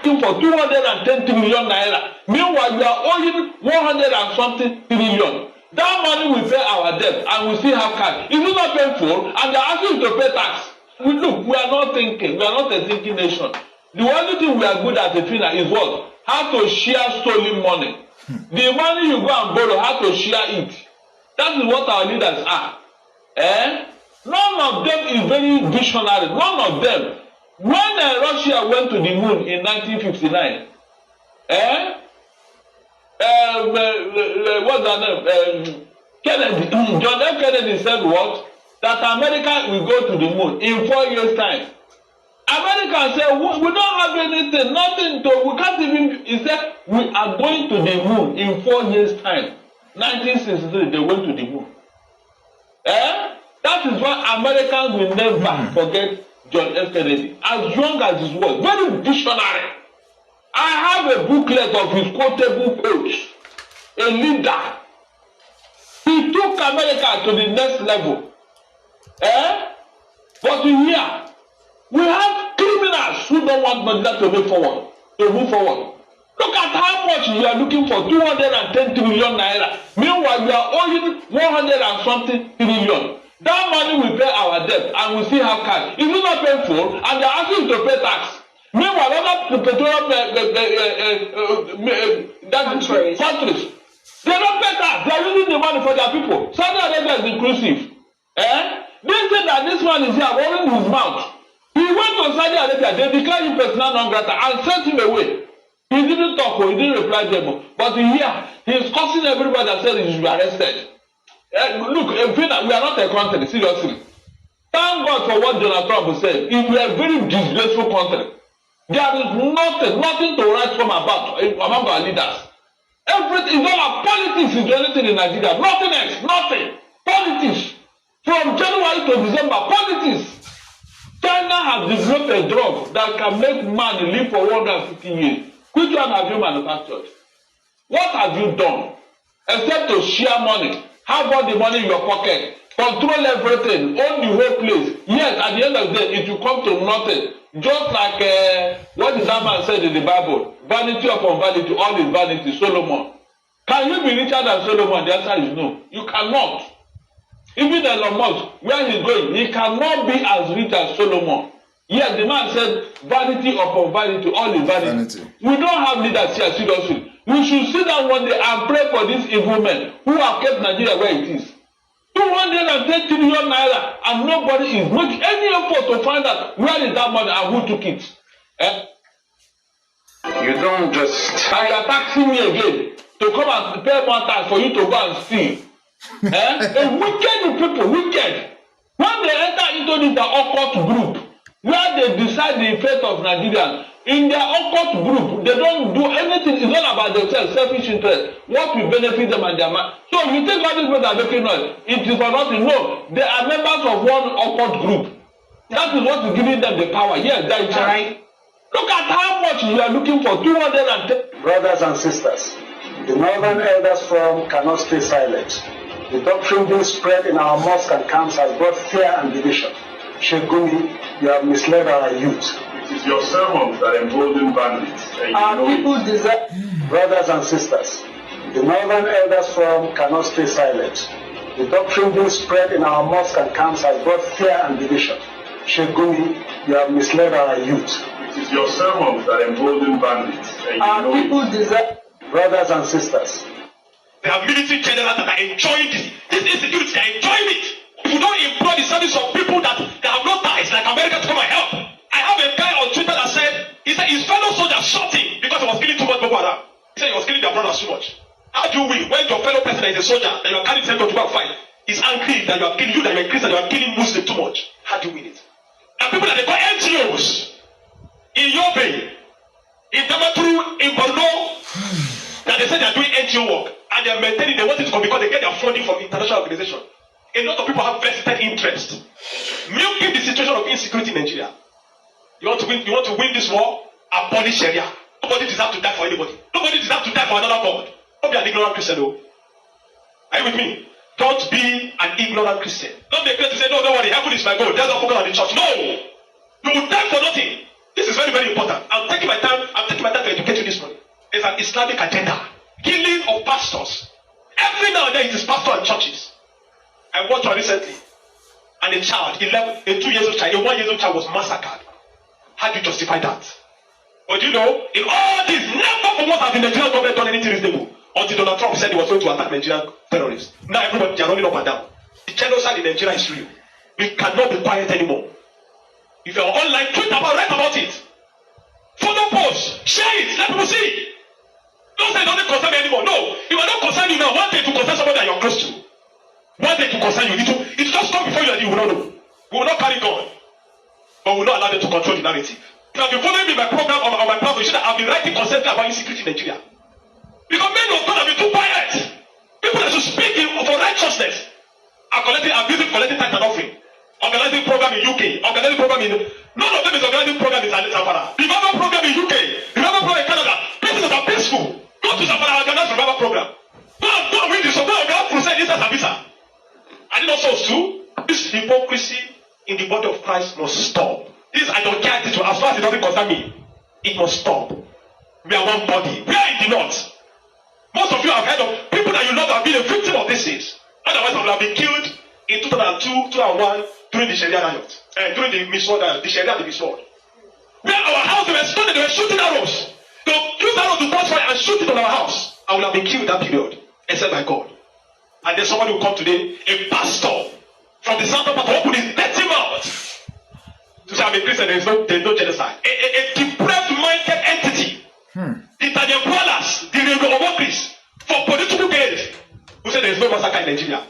For 210 trillion naira. Meanwhile, you are owing 100 and something trillion. That money will pay our debt and we still have cash. Is it not painful? And they are asking you to pay tax. Look, we are not thinking. We are not a thinking nation. The only thing we are good at Ipinnu is what? How to share stolen money. The money you go and borrow, how to share it. That is what our leaders are. None of them is very visionary. None of them. When Russia went to the moon in 1959, what's that name? Kennedy, John F. Kennedy said what? That America will go to the moon in 4 years' time. America said we don't have anything, nothing to, we can't even, he said we are going to the moon in 4 years' time. 1963, they went to the moon. That is why Americans will never forget John F. Kennedy. As young as he was, very visionary. I have a booklet of his quotable quotes. A leader. He took America to the next level. But here, we have criminals who don't want Nigeria to move forward. Look at how much you are looking for, 210 trillion naira. Meanwhile, you are owing 100 and something trillion. That money will pay our debt and we still have cash. Is it not painful? And they are asking you to pay tax. Meanwhile, other petroleum countries, they don't pay tax. They are using the money for their people. Saudi Arabia is inclusive. They say that this man is here rolling his mouth. He went to Saudi Arabia, they declared him persona non grata and sent him away. He didn't talk or he didn't reply to them. But here, he is cursing everybody that said he should be arrested. Look, we are not a country, seriously. Thank God for what Donald Trump said. It is a very disgraceful country. There is nothing to write from about among our leaders. Everything is all about politics is anything in Nigeria. Nothing else, nothing. Politics. From January to December, politics. China has developed a drug that can make man live for 150 years. Which one have you manufactured? What have you done? Except to share money. Have all the money in your pocket. Control everything. Own the whole place. Yes, at the end of the day, it will come to nothing. Just like what the man said in the Bible. Vanity upon vanity, all is vanity. Solomon. Can you be richer than Solomon? The answer is no. You cannot. Even Elon Musk, where he's going, he cannot be as rich as Solomon. Yes, the man said, vanity upon vanity, all is vanity. We don't have leaders here, seriously. We should sit down one day and pray for these evil men who have kept Nigeria where it is. 210 trillion naira, and nobody is making any effort to find out where is that money and who took it. You don't just... And you are taxing me again to come and pay more tax for you to go and steal. A wicked people, wicked. When they enter into this occult group, where they decide the fate of Nigerians, in their occult group, they don't do anything. It's all about themselves, selfish interest. What will benefit them and their mind. So you think all these people are making noise. It is for nothing. No, they are members of one occult group. That is what is giving them the power. Yes, that is right. Look at how much you are looking for. 210. Brothers and sisters, the Northern Elders Forum cannot stay silent. The doctrine being spread in our mosques and camps has brought fear and division. Sheikh Gumi, you have misled our youth. It is your sermons that embolden bandits. Our people deserve. Brothers and sisters, the Northern Elders Forum cannot stay silent. The doctrine being spread in our mosques and camps has brought fear and division. Sheikh Gumi, you have misled our youth. It is your sermons that embolden bandits. Our people deserve. Brothers and sisters, There are military generals that are enjoying this insecurity, they are enjoying it. If you don't employ the service of people that have no ties, like America, to come and help. I have a guy on Twitter that said, he said his fellow soldiers shot him because he was killing too much Boko Haram. He said he was killing their brothers too much. How do you win when your fellow person is a soldier that you are carrying him to go and fight is angry that you are killing you, that you are Christian, that you are killing Muslims too much? How do you win it? And people that they call NGOs in Yobe, in Damaturu, in Borno, that they say they are doing NGO work and they are maintaining, they want it to come because they get their funding from international organizations. A lot of people have vested interest. Milking the situation of insecurity in Nigeria. You want to win this war? Abolish Sharia. Nobody deserves to die for anybody. Nobody deserves to die for another God. Don't be an ignorant Christian, though. Are you with me? Don't be an ignorant Christian. Don't be afraid to say, no, don't worry, heaven is my goal. There's no focus on the church. No! You will die for nothing. This is very, very important. I'm taking my time to educate you this morning. It's an Islamic agenda. Killing of pastors. Every now and then it is pastors and churches. I watched one recently. And a child, a 2-year-old child, a 1-year-old child was massacred. How do you justify that? But you know, in all this, never for once has the Nigerian government done anything reasonable. Until Donald Trump said he was going to attack Nigerian terrorists. Now everybody, they are running up and down. The genocide in Nigeria is real. We cannot be quiet anymore. If you are online, tweet about, write about it. Follow posts, share it, let people see. Don't say it doesn't concern me anymore. No, it will not concern you now. One day to concern somebody that you're close to. One day to concern you. It just come before you and you will not know. We will not carry God. But we will not allow them to control the narrative. If you have been following me in my program on my platform, you should have been writing constantly about insecurity in Nigeria. Because men of God have been too quiet. People that should speak for righteousness are abusing collecting tithe and offering. Organizing program in UK, organizing program in none of them is organizing program in Zamfara. Revival program in UK, revival program in Canada. Places that are peaceful. Go to Zamfara, organize revival program. Go and win this. Go and organize crusade inside Sambisa. And it also too, this hypocrisy in the body of Christ must stop. This I don't care this as far as it doesn't concern me. It must stop. We are one body. We are in the north. Most of you have heard of people that you know that have been a victim of this things. Otherwise, I would have been killed in 2002, 2001 during the Sharia riot. During the Sharia the sword. Where our house, they were stoned, they were shooting arrows. They use arrows to cross fire and shoot it on our house. I would have been killed that period, except by God. And then somebody will come today, a pastor from the southern part, open his dirty mouth to say, I'm a Christian, there is no genocide. A depraved-minded entity. The Tanyampualas, the Revocaries, for political gains, who say there is no massacre in Nigeria.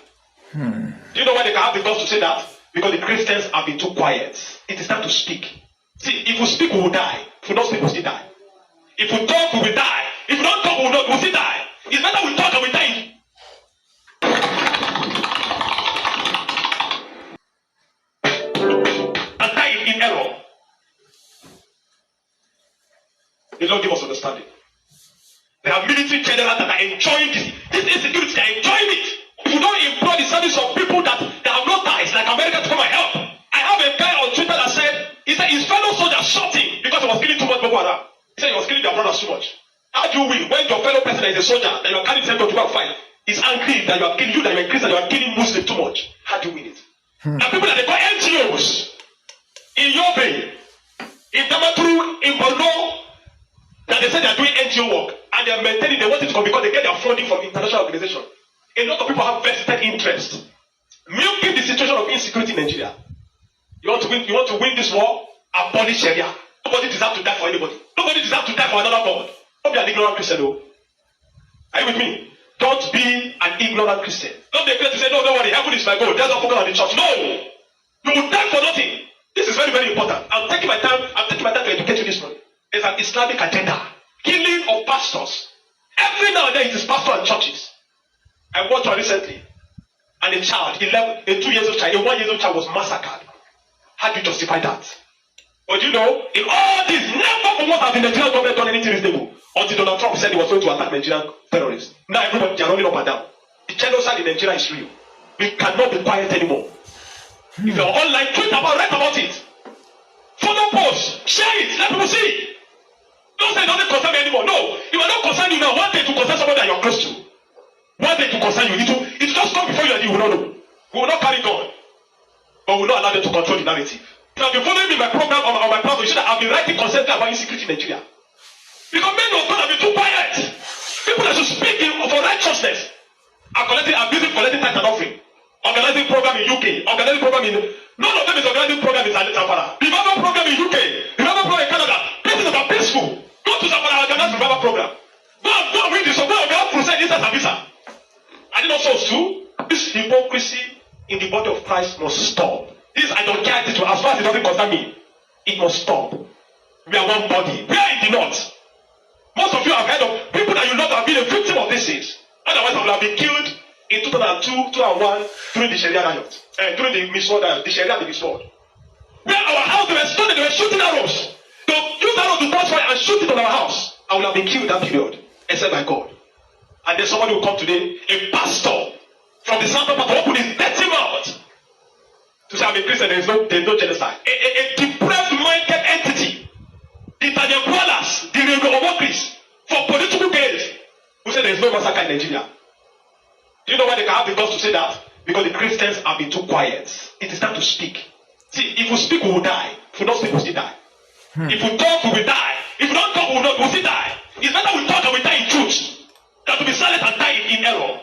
Do you know why they can have the guts to say that? Because the Christians have been too quiet. It is time to speak. See, if we speak, we will die. If we don't speak, we will still die. If we talk, we will die. If we don't talk, we will still die. It's better we talk and we die. And die in error. They don't give us understanding. There are military generals that are enjoying this insecurity. They are enjoying it. If you don't employ the service of people that have no ties, like America, to come and help. I have a guy on Twitter that said his fellow soldiers shot him because he was killing too much Boko Haram. He said he was killing their brothers too much. How do you win when your fellow person is a soldier that you are carrying the same gun to go and fight? He's angry that you are killing you, that you are Christian, that you are killing Muslims too much. How do you win it? And people that they call NGOs in Yobe, in Damaturu, in Borno, that they say they are doing NGO work and they are maintaining they want it to come because they get their funding from international organizations. A lot of people have vested interest. Milking the situation of insecurity in Nigeria. You want to win this war? Abolish Sharia. Nobody deserves to die for anybody. Nobody deserves to die for another God. Don't be an ignorant Christian, though. Are you with me? Don't be an ignorant Christian. Don't be afraid to say, no, don't worry, heaven is my goal. There's no focus on the church. No! You will die for nothing. This is very, very important. I'm taking my time to educate you this morning. There's an Islamic agenda. Killing of pastors. Every now and then it is pastors and churches. I watched one recently, and a 2-year-old child, a 1-year-old child was massacred. How do you justify that? But you know, in all this, never for once has the Nigerian government done anything reasonable until Donald Trump said he was going to attack Nigerian terrorists. Now everybody are running up and down. The genocide in Nigeria is real. We cannot be quiet anymore. If you're online, tweet about, write about it. Follow posts, share it, let people see. Don't say it doesn't concern me anymore. No, it will not concern you now. One day to concern somebody that you're close to. One day to concern you. It just come before you and you will not know. We will not carry God. But we will not allow them to control the narrative. If you have been following me in my program on my platform, you should have been writing constantly about insecurity in Nigeria. Because men of God have been too quiet. People that should speak for righteousness are abusing collecting tithe and offering. Organizing program in UK, organizing program in none of them is organizing program in Zamfara. Revival program in UK, revival program in Canada. Places that are peaceful. Go to Zamfara and organize revival program. Go and win this. Go and organize crusade inside Sambisa. And it also too, this hypocrisy in the body of Christ must stop. This I don't care this as far as it doesn't concern me. It must stop. We are one body. We are in the north. Most of you have heard of people that you know that have been a victim of these things. Otherwise, I would have been killed in 2002, 2001 during the Sharia riot. During the Sharia the sword. Where our house, they were stoned, they were shooting arrows. They use arrows to cross fire and shoot it on our house. I would have been killed that period, except by God. And then somebody will come today, a pastor from the southern part, open his dirty mouth to say, I'm a Christian, there is no genocide. A depraved-minded entity, the Tanyampualas, the Revocaries, for political gains, who say there is no massacre in Nigeria. Do you know why they can have the guts to say that? Because the Christians have been too quiet. It is time to speak. See, if we speak, we will die. If we don't speak, we will still die. If we talk, we will die. If we don't talk, we will still die. It's better we talk and we die in truth than to be silent and die in error.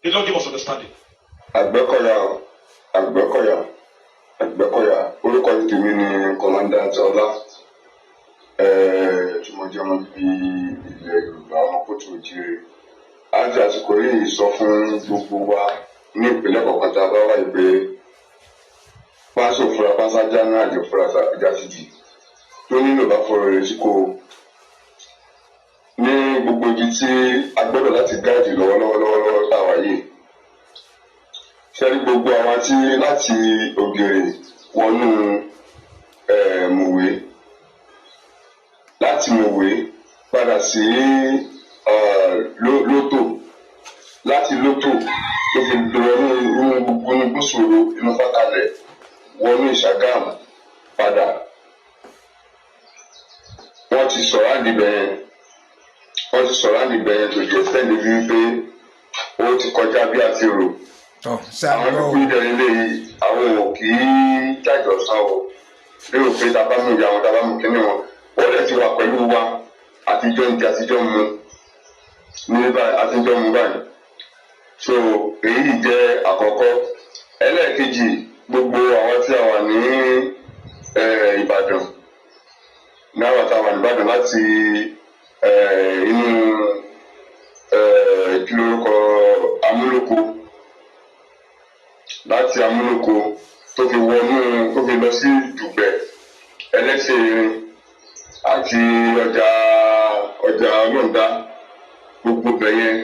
They don't give us understanding. Agbekoya, orúkọ tèmi ni Commandant Ọlá tí mo jẹ́ ọmọ bíi ilẹ̀ Yorùbá ọmọ kóòtù òjìrè àti àsìkò yìí sọ fún gbogbo wa ní ìpínlẹ̀ kọ̀ọ̀kan tá a bá wà pé pásò fúra pásájà náà àjẹ fúra jásìjì tó nílò bá fọ̀rọ̀ rẹ̀ sí kò ní gbogbo ibi tí a gbọ́dọ̀ láti gáàdì lọ́wọ́lọ́wọ́ táwa yìí ṣẹ́rí gbogbo àwọn tí láti ògèrè wọnú Mòwe láti Mòwe padà sí Lótò láti Lótò tó fi wọnú inú gbósòrò inú Fákàlẹ̀ wọnú Ìṣàgámù padà wọ́n ti sọ̀rọ̀ àdìbẹ̀yẹn tó jẹ́ sẹ́ni wípé ó ti kọjá bí a ti rò. Àwọn ìlú ìdẹ̀rẹ̀ lè àwọn ò kì í jájọ sán o lérò pé tábàmù ìyá wọn tábàmù kínní wọn wọ́n lè ti wà pẹ̀lú wa àtijọ́ ní àtijọ́ mu ní báyìí àtijọ́ mu báyìí. So èyí jẹ́ àkọ́kọ́. Ẹlẹ́ẹ̀kejì gbogbo àwọn tí a wà ní Ìbàdàn náà tá a wà ní Ìbàdàn láti inú ìkìlórúkọ Amúlòkó láti Amúlòkó tó fi wọnú tó fi lọ sí Dùgbẹ̀ Ẹlẹ́sẹ̀ Irin àti ọjà Ọlọ́ndá gbogbo bẹ̀yẹn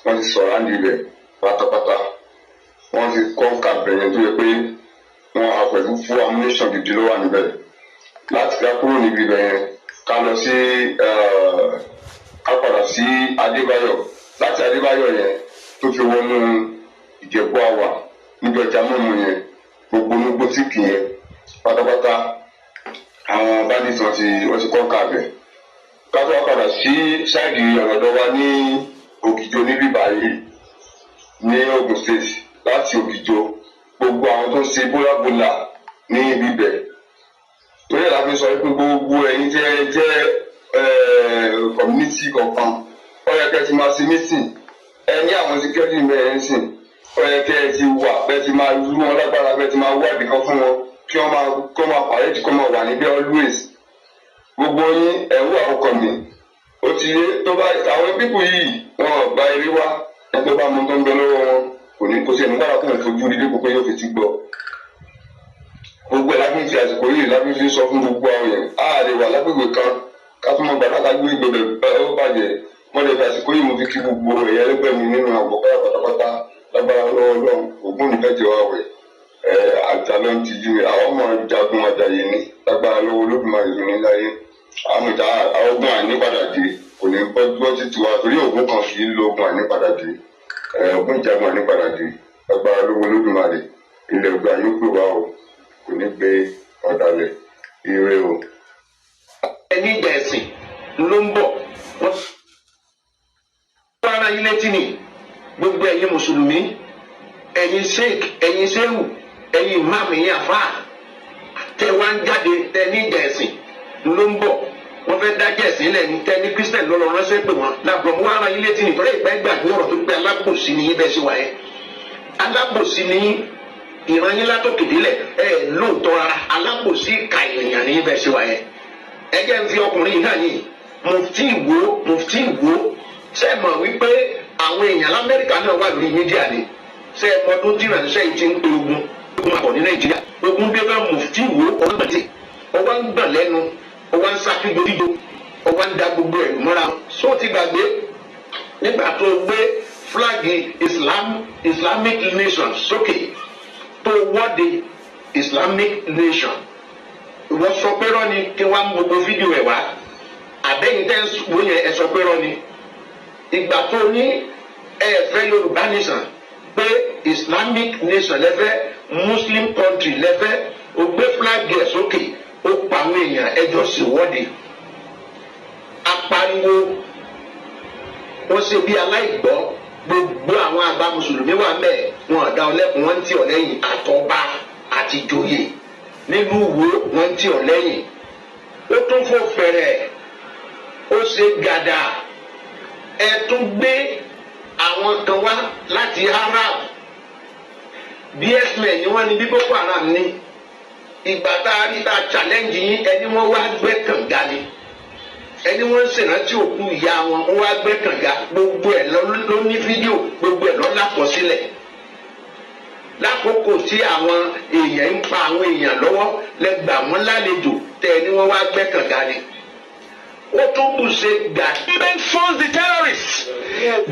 wọ́n ti sọ̀rọ̀ àǹdí ibẹ̀ pátápátá wọ́n ti kọ́ńkà bẹ̀yẹn tó yẹ pé wọ́n á pẹ̀lú fún amúnéṣàn gidi ló wà níbẹ̀ láti ká kúrò níbi bẹ̀yẹn ká lọ sí ká padà sí Adébáyọ̀ láti Adébáyọ̀ yẹn tó fi wọnú Ìjẹ̀bú Àwà níbi ọjà mọ́mú yẹn gbogbo onígbó tí kì yẹn pátápátá àwọn bandits wọ́n ti kọ́ńkà bẹ̀ ká tó wá padà sí ṣáìdì ọ̀rọ̀dọ̀ wa ní Ògìjò níbí báyìí ní Ogun State láti Ògìjò gbogbo àwọn tó ń ṣe bólàbólà ní ibi bẹ̀ torí ẹ̀ la fi sọ pé gbogbo ẹ̀yin jẹ́ community kọ̀ọ̀kan ó yẹ kẹ́ ti máa ṣe meeting ẹ ní àwọn security mẹ́rin sìn ó yẹ kẹ́ ti wà bẹ́ẹ̀ ti máa rú wọn lágbára bẹ́ẹ̀ ti máa wádìí kan fún wọn kí wọ́n máa pàrẹ́jì kó máa wà níbẹ̀ always gbogbo yín ẹ̀rú àkọ́kọ́ mi ó ti yé tó bá àwọn pípù yìí wọn gba eré wá ẹni tó bá mú tó ń bẹ lọ́wọ́ wọn kò ní kó sí ẹni gbára kó ń fojú rí dípò pé yóò fi ti gbọ́ gbogbo ẹ̀ lábí fi àsìkò yìí lábí fi sọ fún gbogbo àwọn yẹn á lè wà lágbègbè kan ká tún mọ gbàgbà ká gbé gbèbè ó bàjẹ́ wọ́n lè fi àsìkò yìí mo fi kí gbogbo ẹ̀yà ẹlẹ́gbẹ́ mi nínú àgbọ̀ pátápátá lágbára lọ́wọ́ Ọlọ́run ògùn nìkan jẹ́ wá wẹ̀ àjálọ́ ti yí mi àwọn ọmọ jagun àjàyè ni lágbára lọ́wọ́ Olódùmarè mi ní láyé àwọn ìta ogun àìnípadà dé kò ní gbọ́ títí wa torí ògùn kan kì í lo ogun àìnípadà dé ogun ìjagun àìnípadà dé lágbára lọ́wọ́ Olódùmarè ilẹ̀ ògbà yóò pè wá o kò ní gbé ọ̀dàlẹ̀ ire o. ẹni ìgbà ẹ̀sìn ló ń bọ̀ wọ́n ara yín létí ni gbogbo ẹ̀yin mùsùlùmí ẹ̀yin sheik ẹ̀yin sehu ẹ̀yin imam ẹ̀yin afa tẹ wá ń jáde tẹ ní ìgbà ẹ̀sìn ló ń bọ̀ wọ́n fẹ́ dájẹ́ ẹ̀sìn lẹ̀ ní tẹ ní christian lọ́lọ́ ránṣẹ́ pé wọ́n làbọ̀ mú ara yín létí nítorí ìgbà ìgbàgbé ọ̀rọ̀ tó gbé alábòsí ni yín bẹ́ẹ̀ ṣe wà yẹn alábòsí ni ìran yín látòkèdélẹ̀ lóòótọ́ rárá alábòsí ìka ènìyàn ní yín bẹ́ẹ̀ ṣe wà yẹn ẹ jẹ́ ń fi ọkùnrin náà yìí mufti ìwó ṣe mọ̀ wípé àwọn èèyàn lamẹ́ríkà náà wà lórí mídíà ni ṣe ọdún tí ìrànṣẹ́ yìí ti ń pe ogun àpọ̀ ní nàìjíríà ogun bí bá mufti ìwó ọgbàdì ọwọ́ ń gbọ̀n lẹ́nu ọwọ́ ń sákìgbò dídò ọwọ́ ń da gbogbo ẹ̀rù mọ́ra só ti gbàgbé nígbà tó gbé flagi Islamic nation sókè tó wọ́de Islamic nation wọ́n sọ pé rọ́ ni kí wọ́n mú gbogbo fídíò ẹ̀ wá àbẹ́yìn tẹ́ wọ́n yẹn ẹ sọ pé rọ́ ni ìgbà tó ní ẹ̀fẹ́ Yorùbá nation pé Islamic nation lẹ́fẹ́ Muslim country lẹ́fẹ́ ó gbé flag ẹ̀ sókè ó pa àwọn èèyàn ẹjọ́ sì wọ́de apariwo wọ́n ṣe bí aláìgbọ́ gbogbo àwọn àgbà mùsùlùmí wà mẹ́ẹ̀ wọn ọ̀dà ọlẹ́kùn wọn ń tì ọ́ lẹ́yìn àtọ́ba àti ìjòyè nílùú wo wọn ń tì ọ́ lẹ́yìn ó tún fò fẹ̀rẹ̀ ó ṣe gàdà ẹ tún gbé àwọn kan wá láti Arab bsmen ni wọ́n ní bí Boko Haram ní ìgbà tá a rí tá a challenge yín ẹni wọ́n wá gbẹ́ kànga ni ẹni wọ́n ń ṣèrántí òkú ìyá wọn wọ́n wá gbẹ́ kànga gbogbo ẹ̀ ló ní fídíò gbogbo ẹ̀ ló lákọsílẹ̀ lákòókò tí àwọn èèyàn ń pa àwọn èèyàn lọ́wọ́ lẹ́gbàá wọn lálejò tẹ ẹni wọ́n wá gbẹ́ kànga ni. Government funds the terrorists.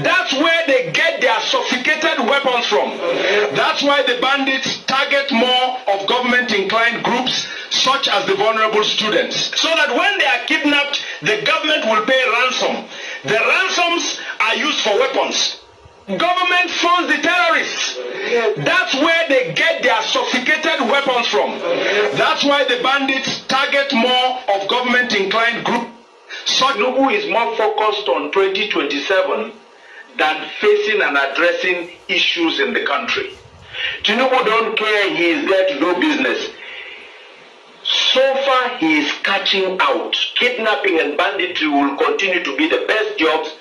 That's where they get their sophisticated weapons from. That's why the bandits target more of government-inclined groups, such as the vulnerable students. So that when they are kidnapped, the government will pay ransom. The ransoms are used for weapons. Government funds the terrorists. That's where they get their sophisticated weapons from. That's why the bandits target more of government-inclined groups. Tinubu is more focused on 2027 than facing and addressing issues in the country. Tinubu don't care, he is there to do business. So far, he is catching out. Kidnapping and banditry will continue to be the best jobs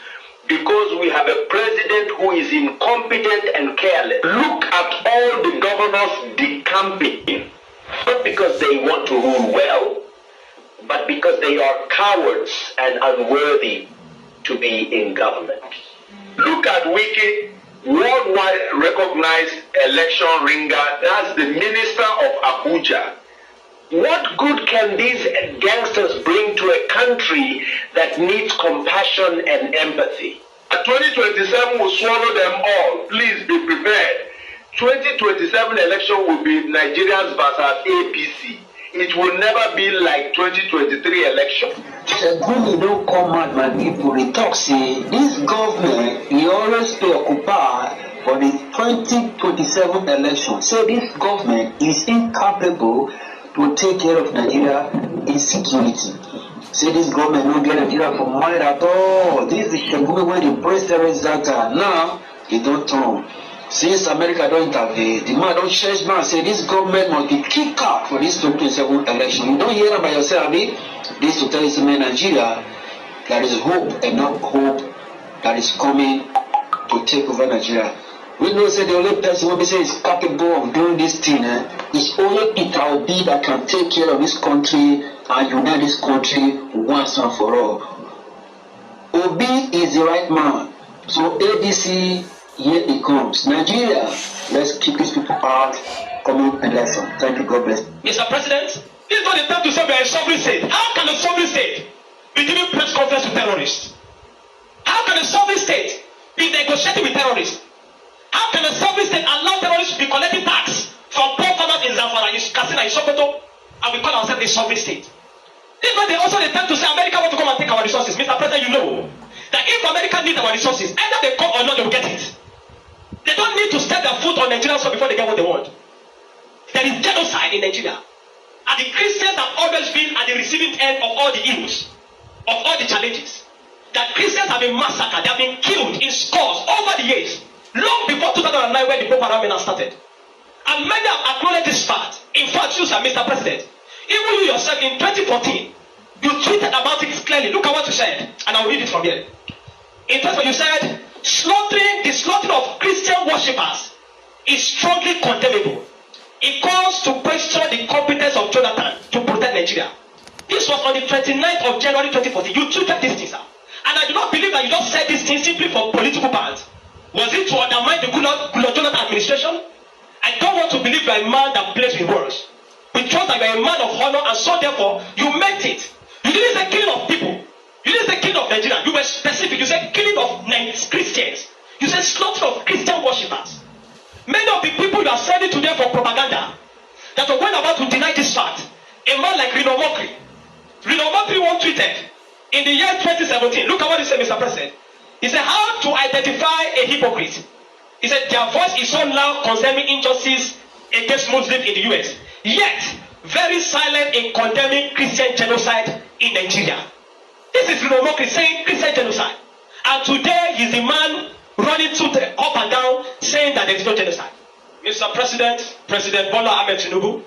because we have a president who is incompetent and careless. Look at all the governors decamping, not because they want to rule well, but because they are cowards and unworthy to be in government. Look at Wiki, worldwide recognized election ringer. That's the minister of Abuja. What good can these gangsters bring to a country that needs compassion and empathy? 2027 will swallow them all. Please be prepared. 2027 election will be Nigerians versus APC. It will never be like 2023 election. Gumi don't come out, my people. They talk, say, this government, he always preoccupied for the 2027 election. Say this government is incapable to take care of Nigeria insecurity. Say this government don't get Nigeria for mind at all. This is Shagumi where the president data. Now, he don't turn. Since America don't intervene, the man don't change man. Say this government must be kicked out for this 2027 election. You don't hear that by yourself, Abi? This to tell you, man, Nigeria, there is hope, enough hope that is coming to take over Nigeria. We know say the only person who say is capable of doing this thing, is only Peter Obi that can take care of this country and unite this country once and for all. Obi is the right man. So ABC, here it comes. Nigeria, let's keep these people out, coming and lesson. Thank you, God bless. Mr. President, this is not the time to say we are a sovereign state. How can a sovereign state be giving press conference with terrorists? How can a sovereign state be negotiating with terrorists? How can a sovereign state allow terrorists to be collecting tax from poor farmers in Zamfara, in Katsina, in Sokoto, and we call ourselves a sovereign state? This is not also the time to say America want to come and take our resources. Mr. President, you know that if America needs our resources, either they come or not, they will get it. They don't need to step their foot on Nigerian soil before they get what they want. There is genocide in Nigeria. And the Christians have always been at the receiving end of all the evils, of all the challenges. That Christians have been massacred, they have been killed in scores over the years, long before 2009 when the Boko Haram started. And many have acknowledged this fact. In fact, you, sir, Mr. President, even you yourself in 2014, you tweeted about it clearly. Look at what you said, and I'll read it from here. In 2014, you said, the slaughtering of Christian worshippers is strongly condemnable. It calls to question the competence of Jonathan to protect Nigeria. This was on the 29th of January 2014. You tweeted this thing, sir. And I do not believe that you just said this thing simply for political bands. Was it to undermine the Goodluck Jonathan administration? I don't want to believe you are a man that plays with words. We trust that you are a man of honor, and so therefore you meant it. You didn't say killing of people. You didn't say killing of Nigeria. You were specific. You said killing of Christians. You said slaughter of Christian worshippers. Many of the people you are sending to them for propaganda that were going about to deny this fact. A man like Rino Mokri once tweeted in the year 2017. Look at what he said, Mr. President. He said, how to identify a hypocrite. He said, their voice is so loud concerning injustice against Muslims in the US, yet very silent in condemning Christian genocide in Nigeria. This is Rino Mokri saying Christian genocide. And today he's the man running up and down saying that there is no genocide. Mr. President, President Bola Ahmed Tinubu,